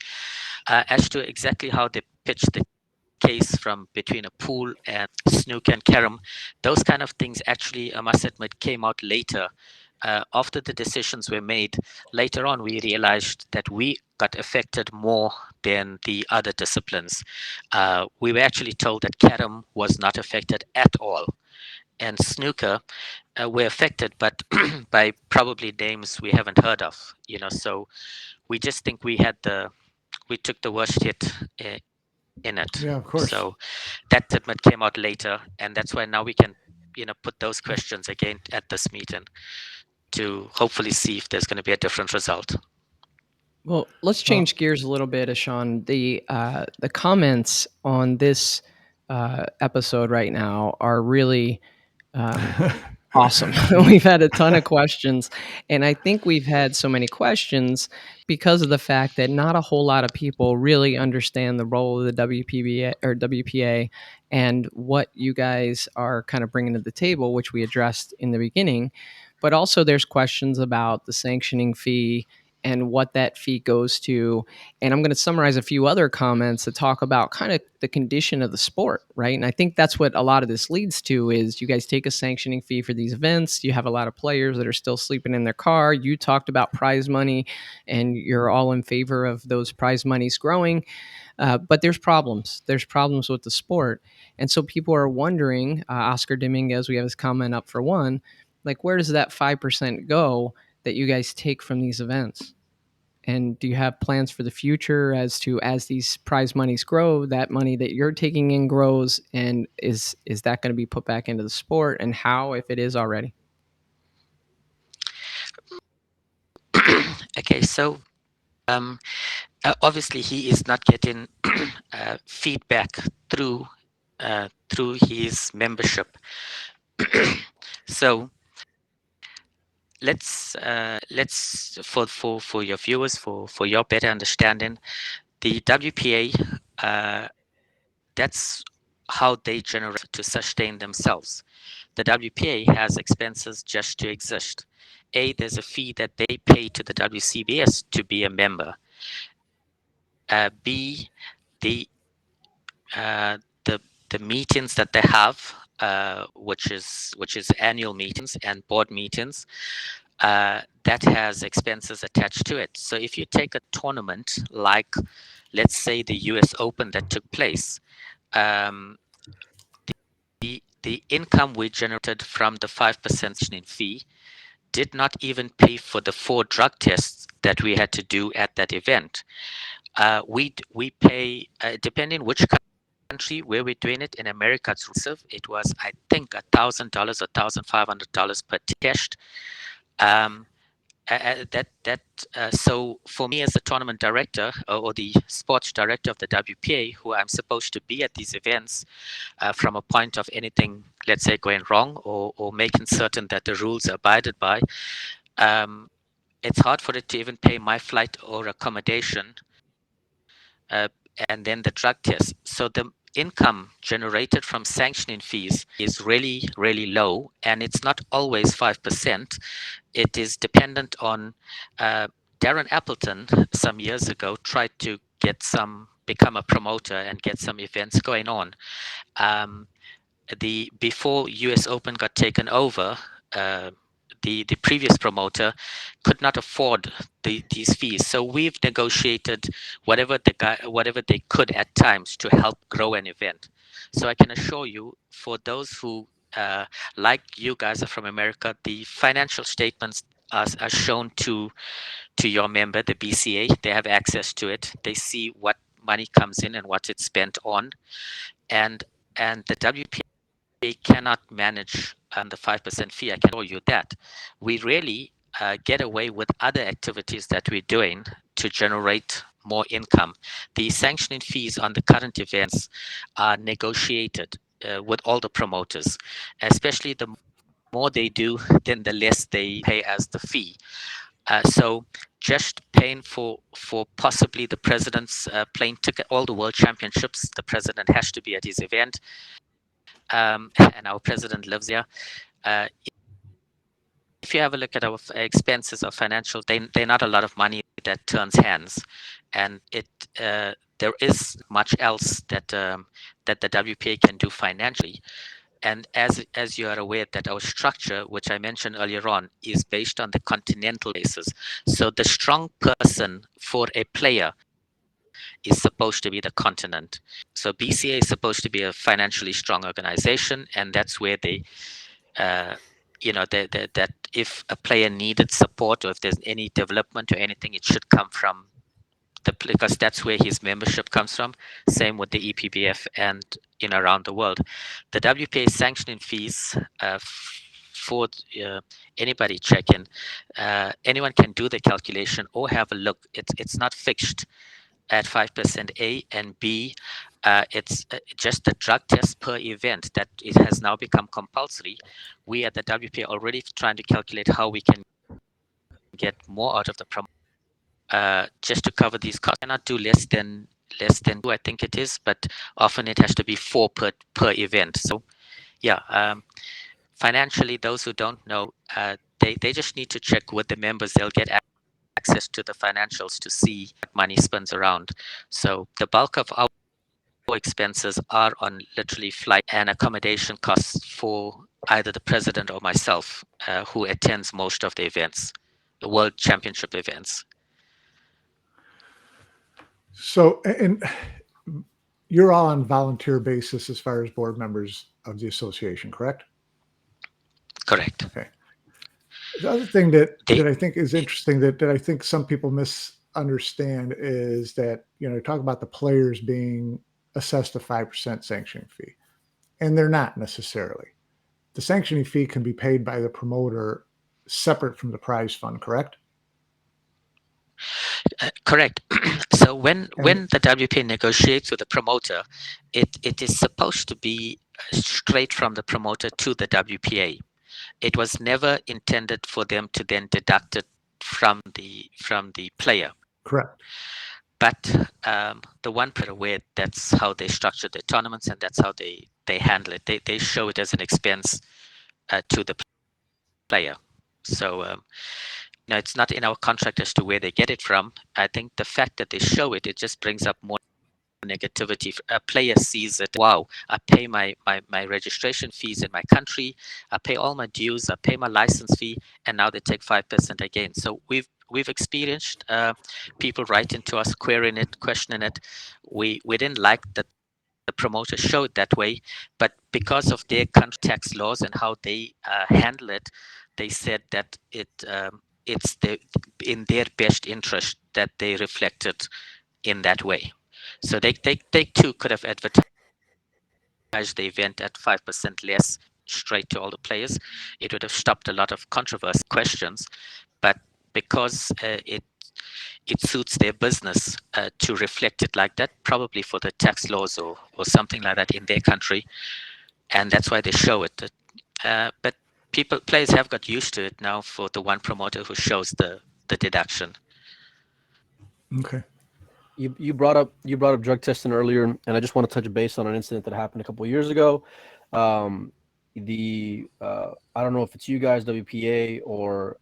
As to exactly how they pitched the case from between a pool and snooker and carom, those kind of things actually, I must admit, came out later. After the decisions were made, later on we realized that we got affected more than the other disciplines. We were actually told that carom was not affected at all, and snooker were affected, but by probably names we haven't heard of. So we just think we took the worst hit in it. Yeah, of course. So that admit came out later, and that's why now we can put those questions again at this meeting to hopefully see if there's going to be a different result. Well, let's change gears a little bit, Ishaun. The comments on this episode right now are really awesome. We've had a ton of questions, and I think we've had so many questions because of the fact that not a whole lot of people really understand the role of the WPBA or WPA and what you guys are kind of bringing to the table, which we addressed in the beginning. But also, there's questions about the sanctioning fee and what that fee goes to. And I'm going to summarize a few other comments that talk about kind of the condition of the sport, right? And I think that's what a lot of this leads to is you guys take a sanctioning fee for these events. You have a lot of players that are still sleeping in their car. You talked about prize money, and you're all in favor of those prize monies growing. But there's problems. There's problems with the sport. And so people are wondering, Oscar Dominguez, we have his comment up for one, like where does that 5% go that you guys take from these events? And do you have plans for the future as these prize monies grow, that money that you're taking in grows, and is that going to be put back into the sport, and how, if it is already? Okay, so obviously he is not getting feedback through his membership. So let's for your viewers, for your better understanding, the WPA, that's how they generate to sustain themselves. The WPA has expenses just to exist. A, there's a fee that they pay to the WCBS to be a member. B, the uh, the the meetings that they have, which is annual meetings and board meetings, that has expenses attached to it. So if you take a tournament like, let's say, the US Open that took place, the income we generated from the 5% fee did not even pay for the 4 drug tests that we had to do at that event. We pay, depending which country where we're doing it. In America, it's excessive. It was, I think, $1,000 or $1,500 per test. So for me as the tournament director or the sports director of the WPA, who I'm supposed to be at these events from a point of anything, let's say, going wrong or making certain that the rules are abided by, it's hard for it to even pay my flight or accommodation and then the drug test. So the income generated from sanctioning fees is really, really low, and it's not always 5%. It is dependent on Darren Appleton some years ago tried to become a promoter and get some events going on. Before US Open got taken over, the previous promoter could not afford these fees. So we've negotiated whatever they could at times to help grow an event. So I can assure you, for those who like you guys are from America, the financial statements are shown to your member, the BCA. They have access to it. They see what money comes in and what it's spent on, and the WPA cannot manage the 5% fee. I can assure you that. We really get away with other activities that we're doing to generate more income. The sanctioning fees on the current events are negotiated with all the promoters, especially the more they do, then the less they pay as the fee. So just paying for possibly the president's plane ticket, all the world championships, the president has to be at his event. And our president lives here. If you have a look at our expenses or financial, they're not a lot of money that turns hands, and there is much else that the WPA can do financially. And as you are aware that our structure, which I mentioned earlier on, is based on the continental basis. So the strong person for a player is supposed to be the continent. So BCA is supposed to be a financially strong organization, and that's where they, that if a player needed support or if there's any development or anything, it should come from because that's where his membership comes from. Same with the EPBF and around the world. The WPA sanctioning fees for anybody checking, anyone can do the calculation or have a look. It's not fixed at 5% A, and B, it's just the drug test per event that it has now become compulsory. We at the WPA are already trying to calculate how we can get more out of the promotion. Just to cover these costs. I cannot do less than 2, I think it is, but often it has to be 4 per event. So yeah, financially, those who don't know, they just need to check with the members. They'll get access to the financials to see what money spends around. So the bulk of our expenses are on literally flight and accommodation costs for either the president or myself, who attends most of the events, the World Championship events. So, and you're all on volunteer basis as far as board members of the association, correct? Correct. Okay. The other thing that I think is interesting that I think some people misunderstand is that, talk about the players being assessed a 5% sanctioning fee, and they're not necessarily. The sanctioning fee can be paid by the promoter separate from the prize fund, correct? Correct. So when the WPA negotiates with the promoter, it is supposed to be straight from the promoter to the WPA. it was never intended for them to then deduct it from the player. Correct. But the one player aware that's how they structure their tournaments, and that's how they handle it. They show it as an expense to the player. So no, it's not in our contract as to where they get it from. I think the fact that they show it, it just brings up more negativity. A player sees it, wow, I pay my registration fees in my country, I pay all my dues, I pay my license fee, and now they take 5% again. So we've experienced people writing to us, querying it, questioning it. We didn't like that the promoters show it that way, but because of their country tax laws and how they handle it, they said that it's in their best interest that they reflect it in that way. So they too could have advertised the event at 5% less straight to all the players. It would have stopped a lot of controversy questions, but because it suits their business to reflect it like that, probably for the tax laws or something like that in their country, and that's why they show it. But players have got used to it now for the one promoter who shows the deduction. Okay. You brought up drug testing earlier, and I just want to touch base on an incident that happened a couple of years ago. I don't know if it's you guys, WPA, or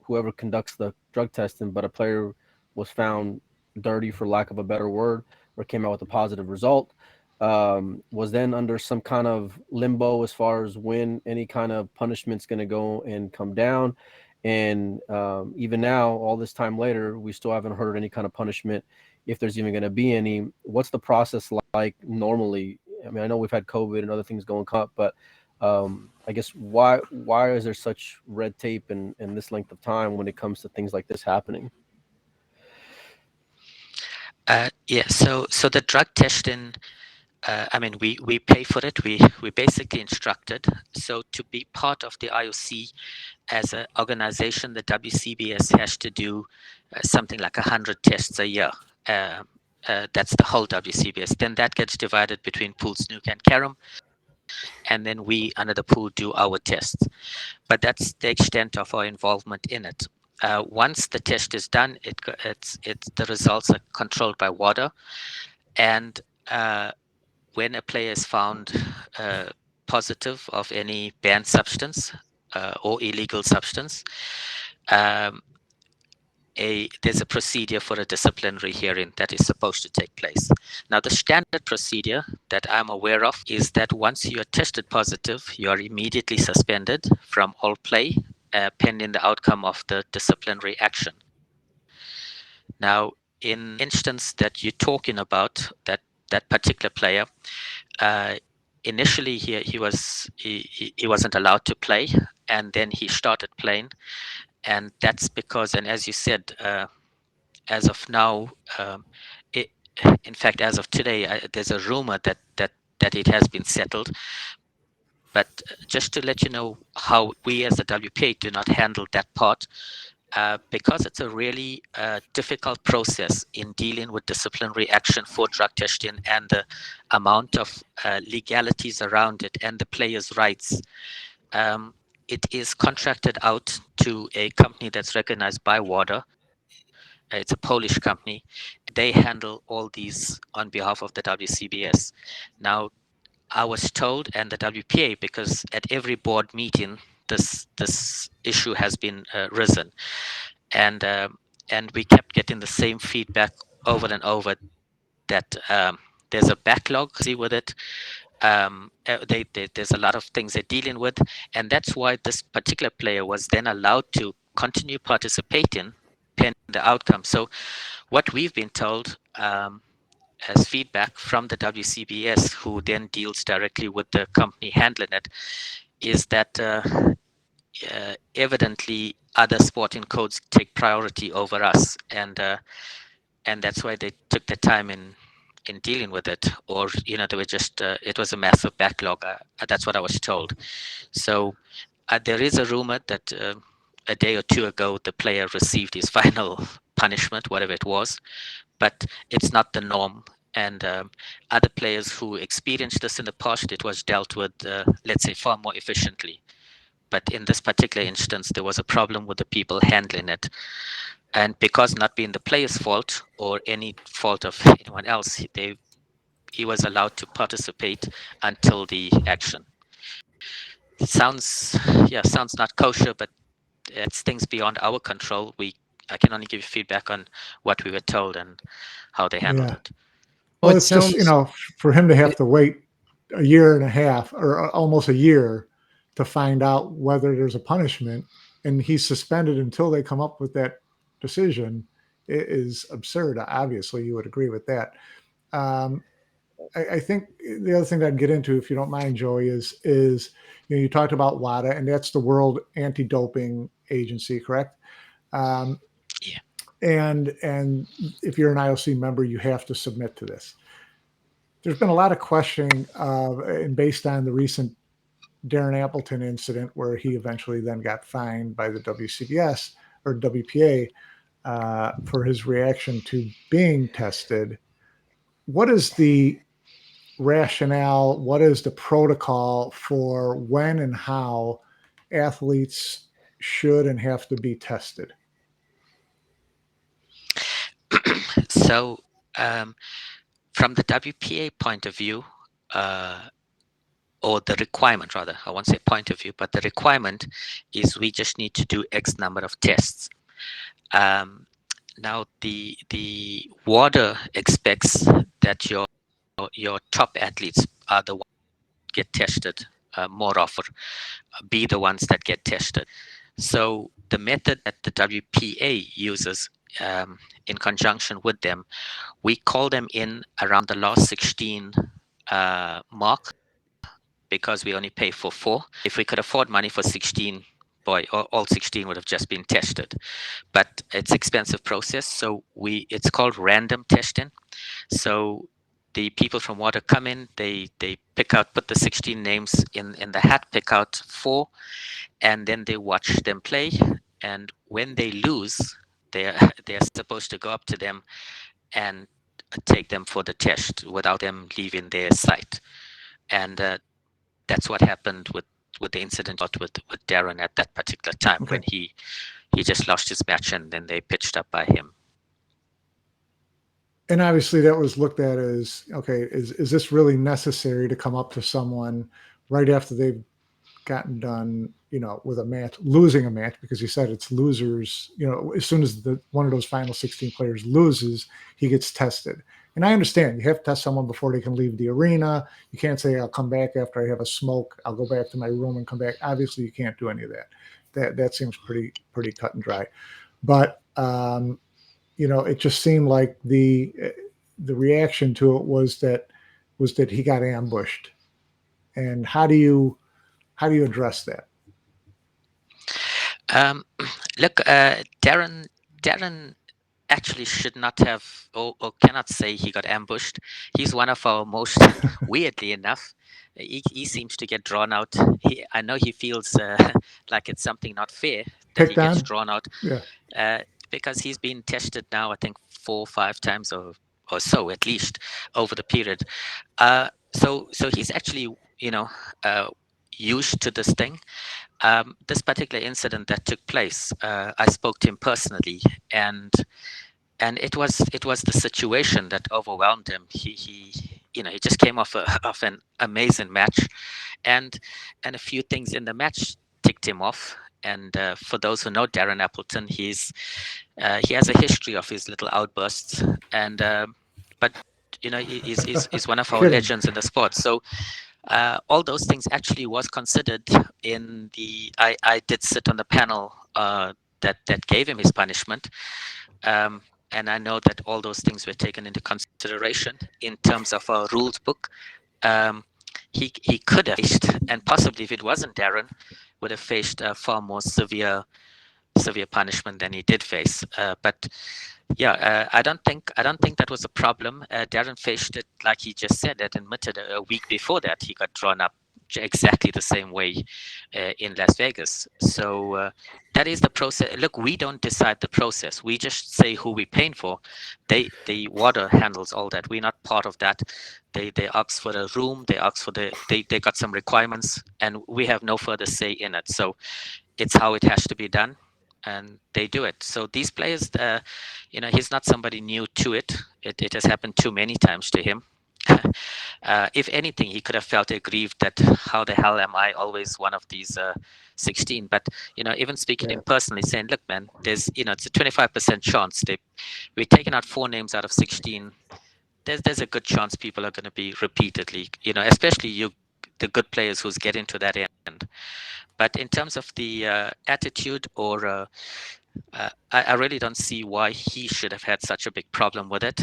whoever conducts the drug testing, but a player was found dirty, for lack of a better word, or came out with a positive result. Was then under some kind of limbo as far as when any kind of punishment's going to go and come down. And even now, all this time later, we still haven't heard any kind of punishment, if there's even going to be any. What's the process like normally? I mean, I know we've had COVID and other things going up, but I guess why is there such red tape and this length of time when it comes to things like this happening? Yeah, so the drug testing, I mean, we pay for it. We basically instructed. So to be part of the IOC as an organization, the WCBS has to do something like 100 tests a year. That's the whole WCBS. Then that gets divided between pool, snooker, and carom, and then we, under the pool, do our tests. But that's the extent of our involvement in it. Once the test is done, the results are controlled by WADA, and when a player is found positive of any banned substance or illegal substance, there's a procedure for a disciplinary hearing that is supposed to take place. Now, the standard procedure that I'm aware of is that once you are tested positive, you are immediately suspended from all play pending the outcome of the disciplinary action. Now, in the instance that you're talking about, that particular player, initially he wasn't allowed to play, and then he started playing, and that's because, and as you said, as of now, in fact, as of today, there's a rumor that it has been settled. But just to let you know how we as the WPA do not handle that part, because it's a really difficult process in dealing with disciplinary action for drug testing and the amount of legalities around it and the players' rights. It is contracted out to a company that's recognized by WADA. It's a Polish company. They handle all these on behalf of the WCBS. Now, I was told, and the WPA, because at every board meeting, this issue has been risen, and we kept getting the same feedback over and over that there's a backlog with it. There's a lot of things they're dealing with, and that's why this particular player was then allowed to continue participating pending the outcome. So what we've been told as feedback from the WCBS, who then deals directly with the company handling it, is that evidently other sporting codes take priority over us, and that's why they took the time in dealing with it, or they were just it was a massive backlog. That's what I was told. So there is a rumor that a day or two ago the player received his final punishment, whatever it was, but it's not the norm. And other players who experienced this in the past, it was dealt with, let's say, far more efficiently. But in this particular instance, there was a problem with the people handling it. And because not being the player's fault or any fault of anyone else, he was allowed to participate until the action. Sounds not kosher, but it's things beyond our control. I can only give you feedback on what we were told and how they handled it. Well, it it's just, sounds for him to have to wait a year and a half or almost a year to find out whether there's a punishment, and he's suspended until they come up with that decision, is absurd. Obviously, you would agree with that. Um, I think the other thing that I'd get into, if you don't mind, Joey, is you talked about WADA, and that's the World Anti-Doping Agency, correct? Yeah. And if you're an IOC member, you have to submit to this. There's been a lot of questioning, and based on the recent Darren Appleton incident, where he eventually then got fined by the WCBS or WPA for his reaction to being tested. What is the rationale? What is the protocol for when and how athletes should and have to be tested? So, from the WPA point of view, or the requirement rather, I won't say point of view, but the requirement is we just need to do X number of tests. Now the WADA expects that your top athletes are the ones that get tested more often, be the ones that get tested. So the method that the WPA uses in conjunction with them, we call them in around the last 16 mark, because we only pay for 4. If we could afford money for 16, boy, all 16 would have just been tested. But it's expensive process, so it's called random testing. So the people from WADA come in, they put the 16 names in the hat, pick out 4, and then they watch them play. And when they lose, they're supposed to go up to them and take them for the test without them leaving their site. And that's what happened with the incident with Darren at that particular time, when he just lost his match and then they pitched up by him. And obviously that was looked at as, okay, is this really necessary to come up to someone right after they've gotten done, with a match, losing a match, because he said it's losers, as soon as one of those final 16 players loses, he gets tested. And I understand you have to test someone before they can leave the arena. You can't say, I'll come back after I have a smoke, I'll go back to my room and come back. Obviously you can't do any of that. That seems pretty cut and dry. But it just seemed like the reaction to it was that he got ambushed. And how do you address that? Look, Darren actually should not have, or cannot say he got ambushed. He's one of our most, weirdly enough, he seems to get drawn out. I know he feels like it's something not fair that he gets drawn out. Yeah. Because he's been tested now, I think 4 or 5 times or so at least over the period. So he's actually, used to this thing. This particular incident that took place, I spoke to him personally, and it was the situation that overwhelmed him. He just came off an amazing match, and a few things in the match ticked him off. And for those who know Darren Appleton, he has a history of his little outbursts, and but he's one of our legends in the sport. So all those things actually was considered in the. I did sit on the panel that gave him his punishment, and I know that all those things were taken into consideration in terms of our rules book. He could have faced, and possibly if it wasn't Darren, would have faced a far more severe punishment than he did face. But yeah, I don't think that was a problem. Darren faced it, like he just said, that admitted a week before that he got drawn up exactly the same way in Las Vegas. So that is the process. Look, we don't decide the process. We just say who we're paying for. The water handles all that. We're not part of that. They ask for a room. They ask for they got some requirements, and we have no further say in it. So it's how it has to be done, and they do it. So these players, he's not somebody new to it. It has happened too many times to him. If anything, he could have felt aggrieved that how the hell am I always one of these 16? But even speaking to him personally, saying, "Look, man, there's it's a 25% chance we're taking out 4 names out of 16. There's a good chance people are going to be repeatedly, especially the good players who's getting to that end." But in terms of the attitude, or I really don't see why he should have had such a big problem with it.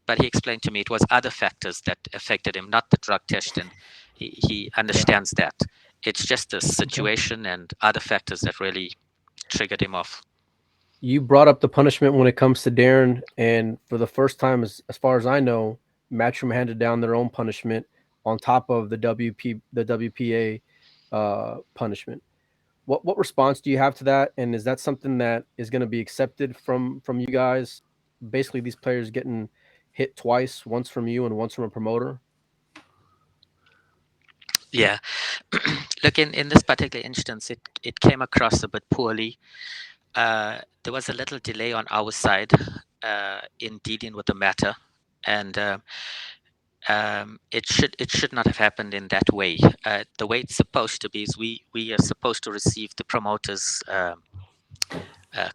But he explained to me it was other factors that affected him, not the drug test, and he understands that. It's just the situation and other factors that really triggered him off. You brought up the punishment when it comes to Darren, and for the first time, as far as I know, Matchroom handed down their own punishment on top of the WPA punishment. What response do you have to that? And is that something that is going to be accepted from you guys? Basically, these players getting hit twice, once from you and once from a promoter. Yeah, look, in this particular instance, it came across a bit poorly. There was a little delay on our side in dealing with the matter, and it should not have happened in that way. The way it's supposed to be is we are supposed to receive the promoters'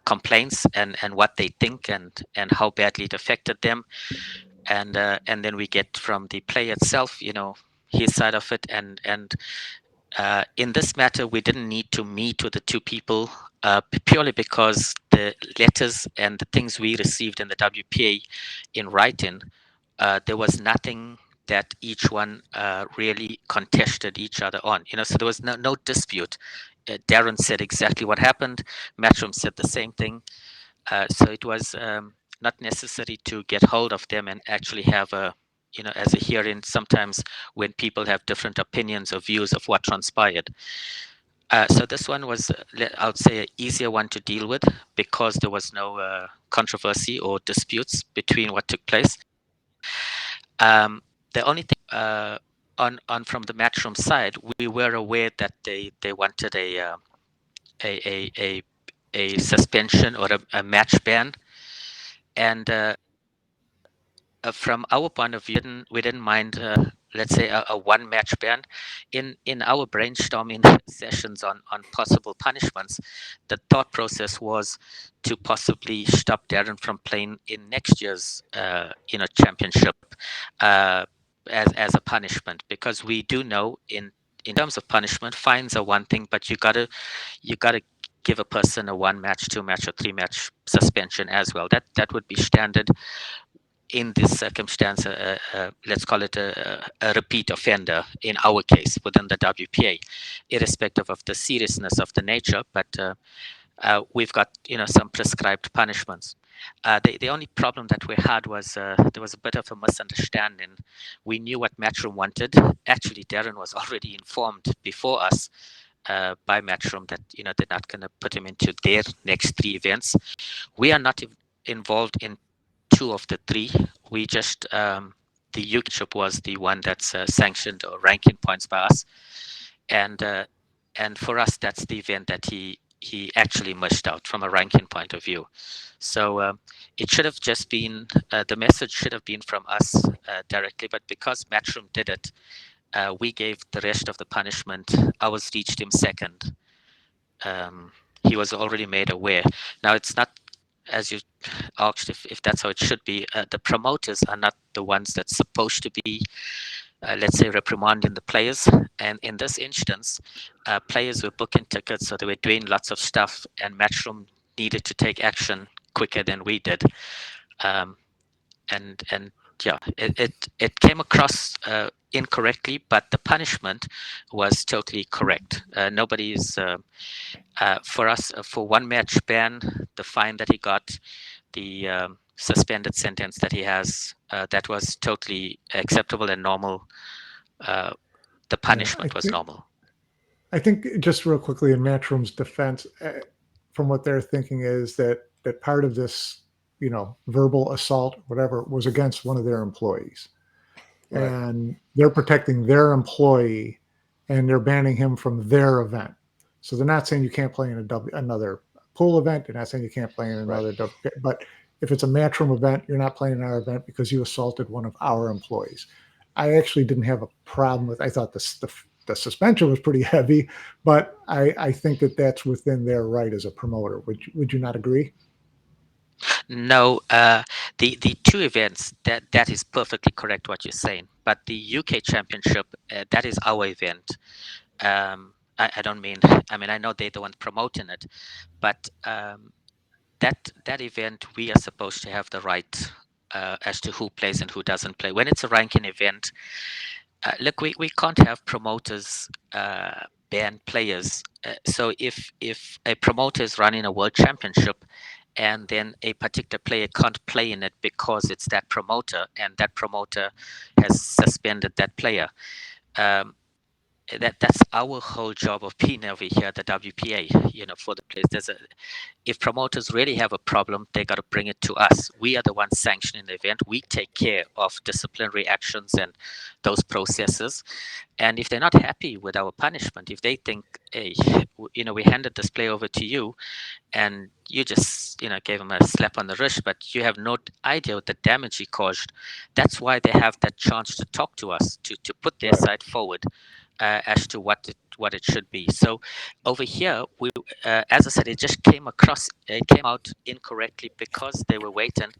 complaints and what they think and how badly it affected them, and then we get from the player itself, his side of it, and in this matter, we didn't need to meet with the two people purely because the letters and the things we received in the WPA in writing, there was nothing that each one really contested each other on. So there was no dispute. Darren said exactly what happened. Matchroom said the same thing. So it was not necessary to get hold of them and actually have as a hearing, sometimes when people have different opinions or views of what transpired. So this one was, I would say, an easier one to deal with because there was no controversy or disputes between what took place. The only thing on from the Matchroom side, we were aware that they wanted a suspension or a match ban, and from our point of view, we didn't mind, let's say, a one match ban. In our brainstorming sessions on possible punishments, the thought process was to possibly stop Darren from playing in next year's championship as a punishment, because we do know in terms of punishment, fines are one thing, but you gotta give a person a 1 match, 2 match, or 3 match suspension as well. That would be standard in this circumstance. Let's call it a repeat offender in our case within the WPA, irrespective of the seriousness of the nature. But we've got some prescribed punishments. The only problem that we had was there was a bit of a misunderstanding. We knew what Matchroom wanted. Actually, Darren was already informed before us by Matchroom that they're not going to put him into their next 3 events. We are not involved in 2 of the 3. We just the UK Championship was the one that's sanctioned or ranking points by us, and for us that's the event that he actually missed out from a ranking point of view. So it should have just been the message should have been from us directly, but because Matchroom did it, we gave the rest of the punishment. Ours reached him second. He was already made aware. Now it's not, as you asked, if that's how it should be. The promoters are not the ones that's supposed to be, let's say, reprimanding the players. And in this instance, players were booking tickets, so they were doing lots of stuff, and Matchroom needed to take action quicker than we did. And yeah, it came across incorrectly, but the punishment was totally correct. Nobody's for us, for 1 match ban, the fine that he got, the suspended sentence that he has, that was totally acceptable and normal the punishment was normal. I think just real quickly in Matchroom's defense, from what they're thinking is that part of this, verbal assault, whatever, was against one of their employees, Right. and they're protecting their employee, and they're banning him from their event. So they're not saying you can't play in another pool event. They're not saying you can't play in another WPA. But if it's a Matchroom event, you're not playing in our event because you assaulted one of our employees. I actually didn't have a problem with. I thought the suspension was pretty heavy, but I think that that's within their right as a promoter. Would you not agree? No, the two events, that is perfectly correct what you're saying. But the UK Championship, that is our event. I don't mean. I mean, I know they're the one promoting it, but that event, we are supposed to have the right as to who plays and who doesn't play. When it's a ranking event, look, we can't have promoters ban players. So if a promoter is running a world championship and then a particular player can't play in it because it's that promoter and that promoter has suspended that player, that's our whole job of being over here at the WPA, for the players. If promoters really have a problem, they got to bring it to us. We are the ones sanctioning the event. We take care of disciplinary actions and those processes. And if they're not happy with our punishment, if they think, hey, we handed this player over to you and you just, gave him a slap on the wrist, but you have no idea what the damage he caused, that's why they have that chance to talk to us, to put their side forward as to what it should be. So over here, we, as I said, it just came out incorrectly because they were waiting.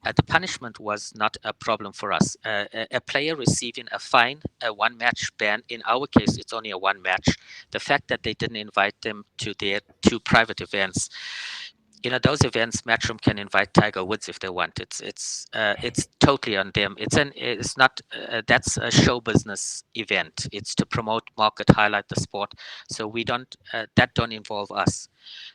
The punishment was not a problem for us. A player receiving a fine, a one-match ban. In our case, it's only a one match. The fact that they didn't invite them to their two private events, those events, Matchroom can invite Tiger Woods if they want. It's totally on them. It's not. That's a show business event. It's to promote, market, highlight the sport. So we don't. That don't involve us.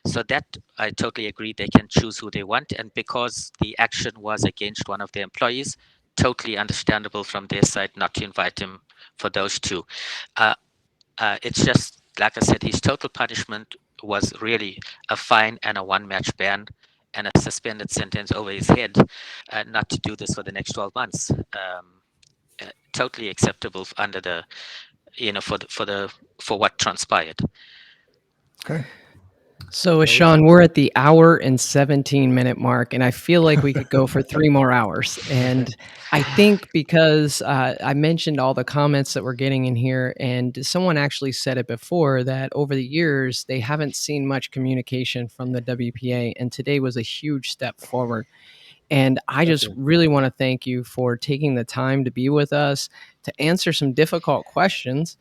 So that I totally agree. They can choose who they want, and because the action was against one of their employees, totally understandable from their side not to invite him for those two. It's just like I said, his total punishment was really a fine and a one-match ban and a suspended sentence over his head, not to do this for the next 12 months. Totally acceptable under the, for what transpired. Okay. So, Ishaun, we're at the hour and 17-minute mark, and I feel like we could go for 3 more hours. And I think because I mentioned all the comments that we're getting in here, and someone actually said it before that over the years, they haven't seen much communication from the WPA, and today was a huge step forward. And I just really want to thank you for taking the time to be with us, to answer some difficult questions,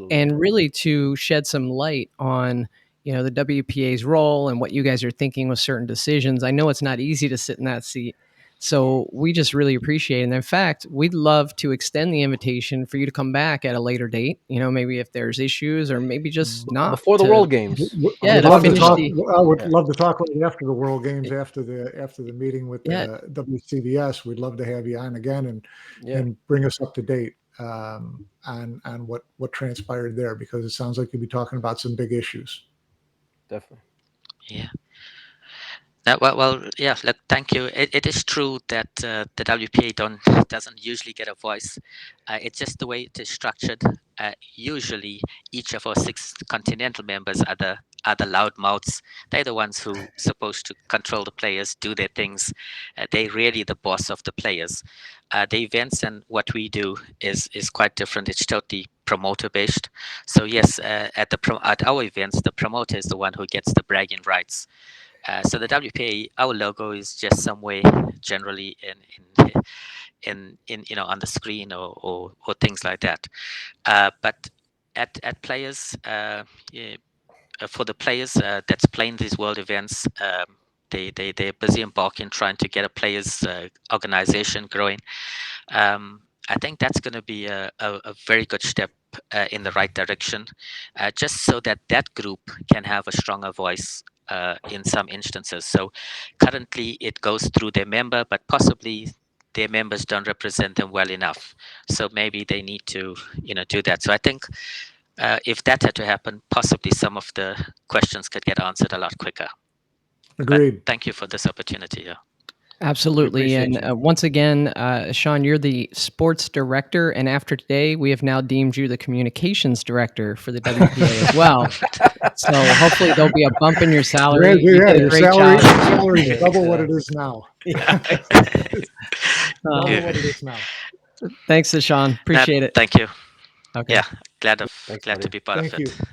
and really to shed some light on the WPA's role and what you guys are thinking with certain decisions. I know it's not easy to sit in that seat, so we just really appreciate it. And in fact, we'd love to extend the invitation for you to come back at a later date. Maybe if there's issues, or maybe just not before the World Games. Yeah, I would love to talk right after the World Games, after the meeting with the WCBS. We'd love to have you on again and bring us up to date on what transpired there, because it sounds like you'll be talking about some big issues. Definitely. Yeah. Well, yeah. Look, thank you. It is true that the WPA doesn't usually get a voice. It's just the way it is structured. Usually, each of our 6 continental members are the loud mouths. They're the ones who supposed to control the players, do their things. They're really the boss of the players. The events and what we do is quite different. It's totally promoter based. So yes, at our events, the promoter is the one who gets the bragging rights. So the WPA, our logo is just somewhere generally in on the screen or things like that. But at players, for the players that's playing these world events, they're busy embarking trying to get a players organization growing. I think that's going to be a very good step in the right direction, just so that group can have a stronger voice in some instances. So currently it goes through their member, but possibly their members don't represent them well enough. So maybe they need to, do that. So I think if that had to happen, possibly some of the questions could get answered a lot quicker. Agreed. But thank you for this opportunity. Yeah. Absolutely. And once again, Ishaun, you're the sports director. And after today, we have now deemed you the communications director for the WPA as well. So hopefully there'll be a bump in your salary. Yeah, You did a your great salary, job. salary is double what it is now. Yeah. Double what it is now. Thanks, Ishaun. Appreciate it. Thank you. Okay. Yeah, glad Thanks, to buddy. be part Thank of it. you.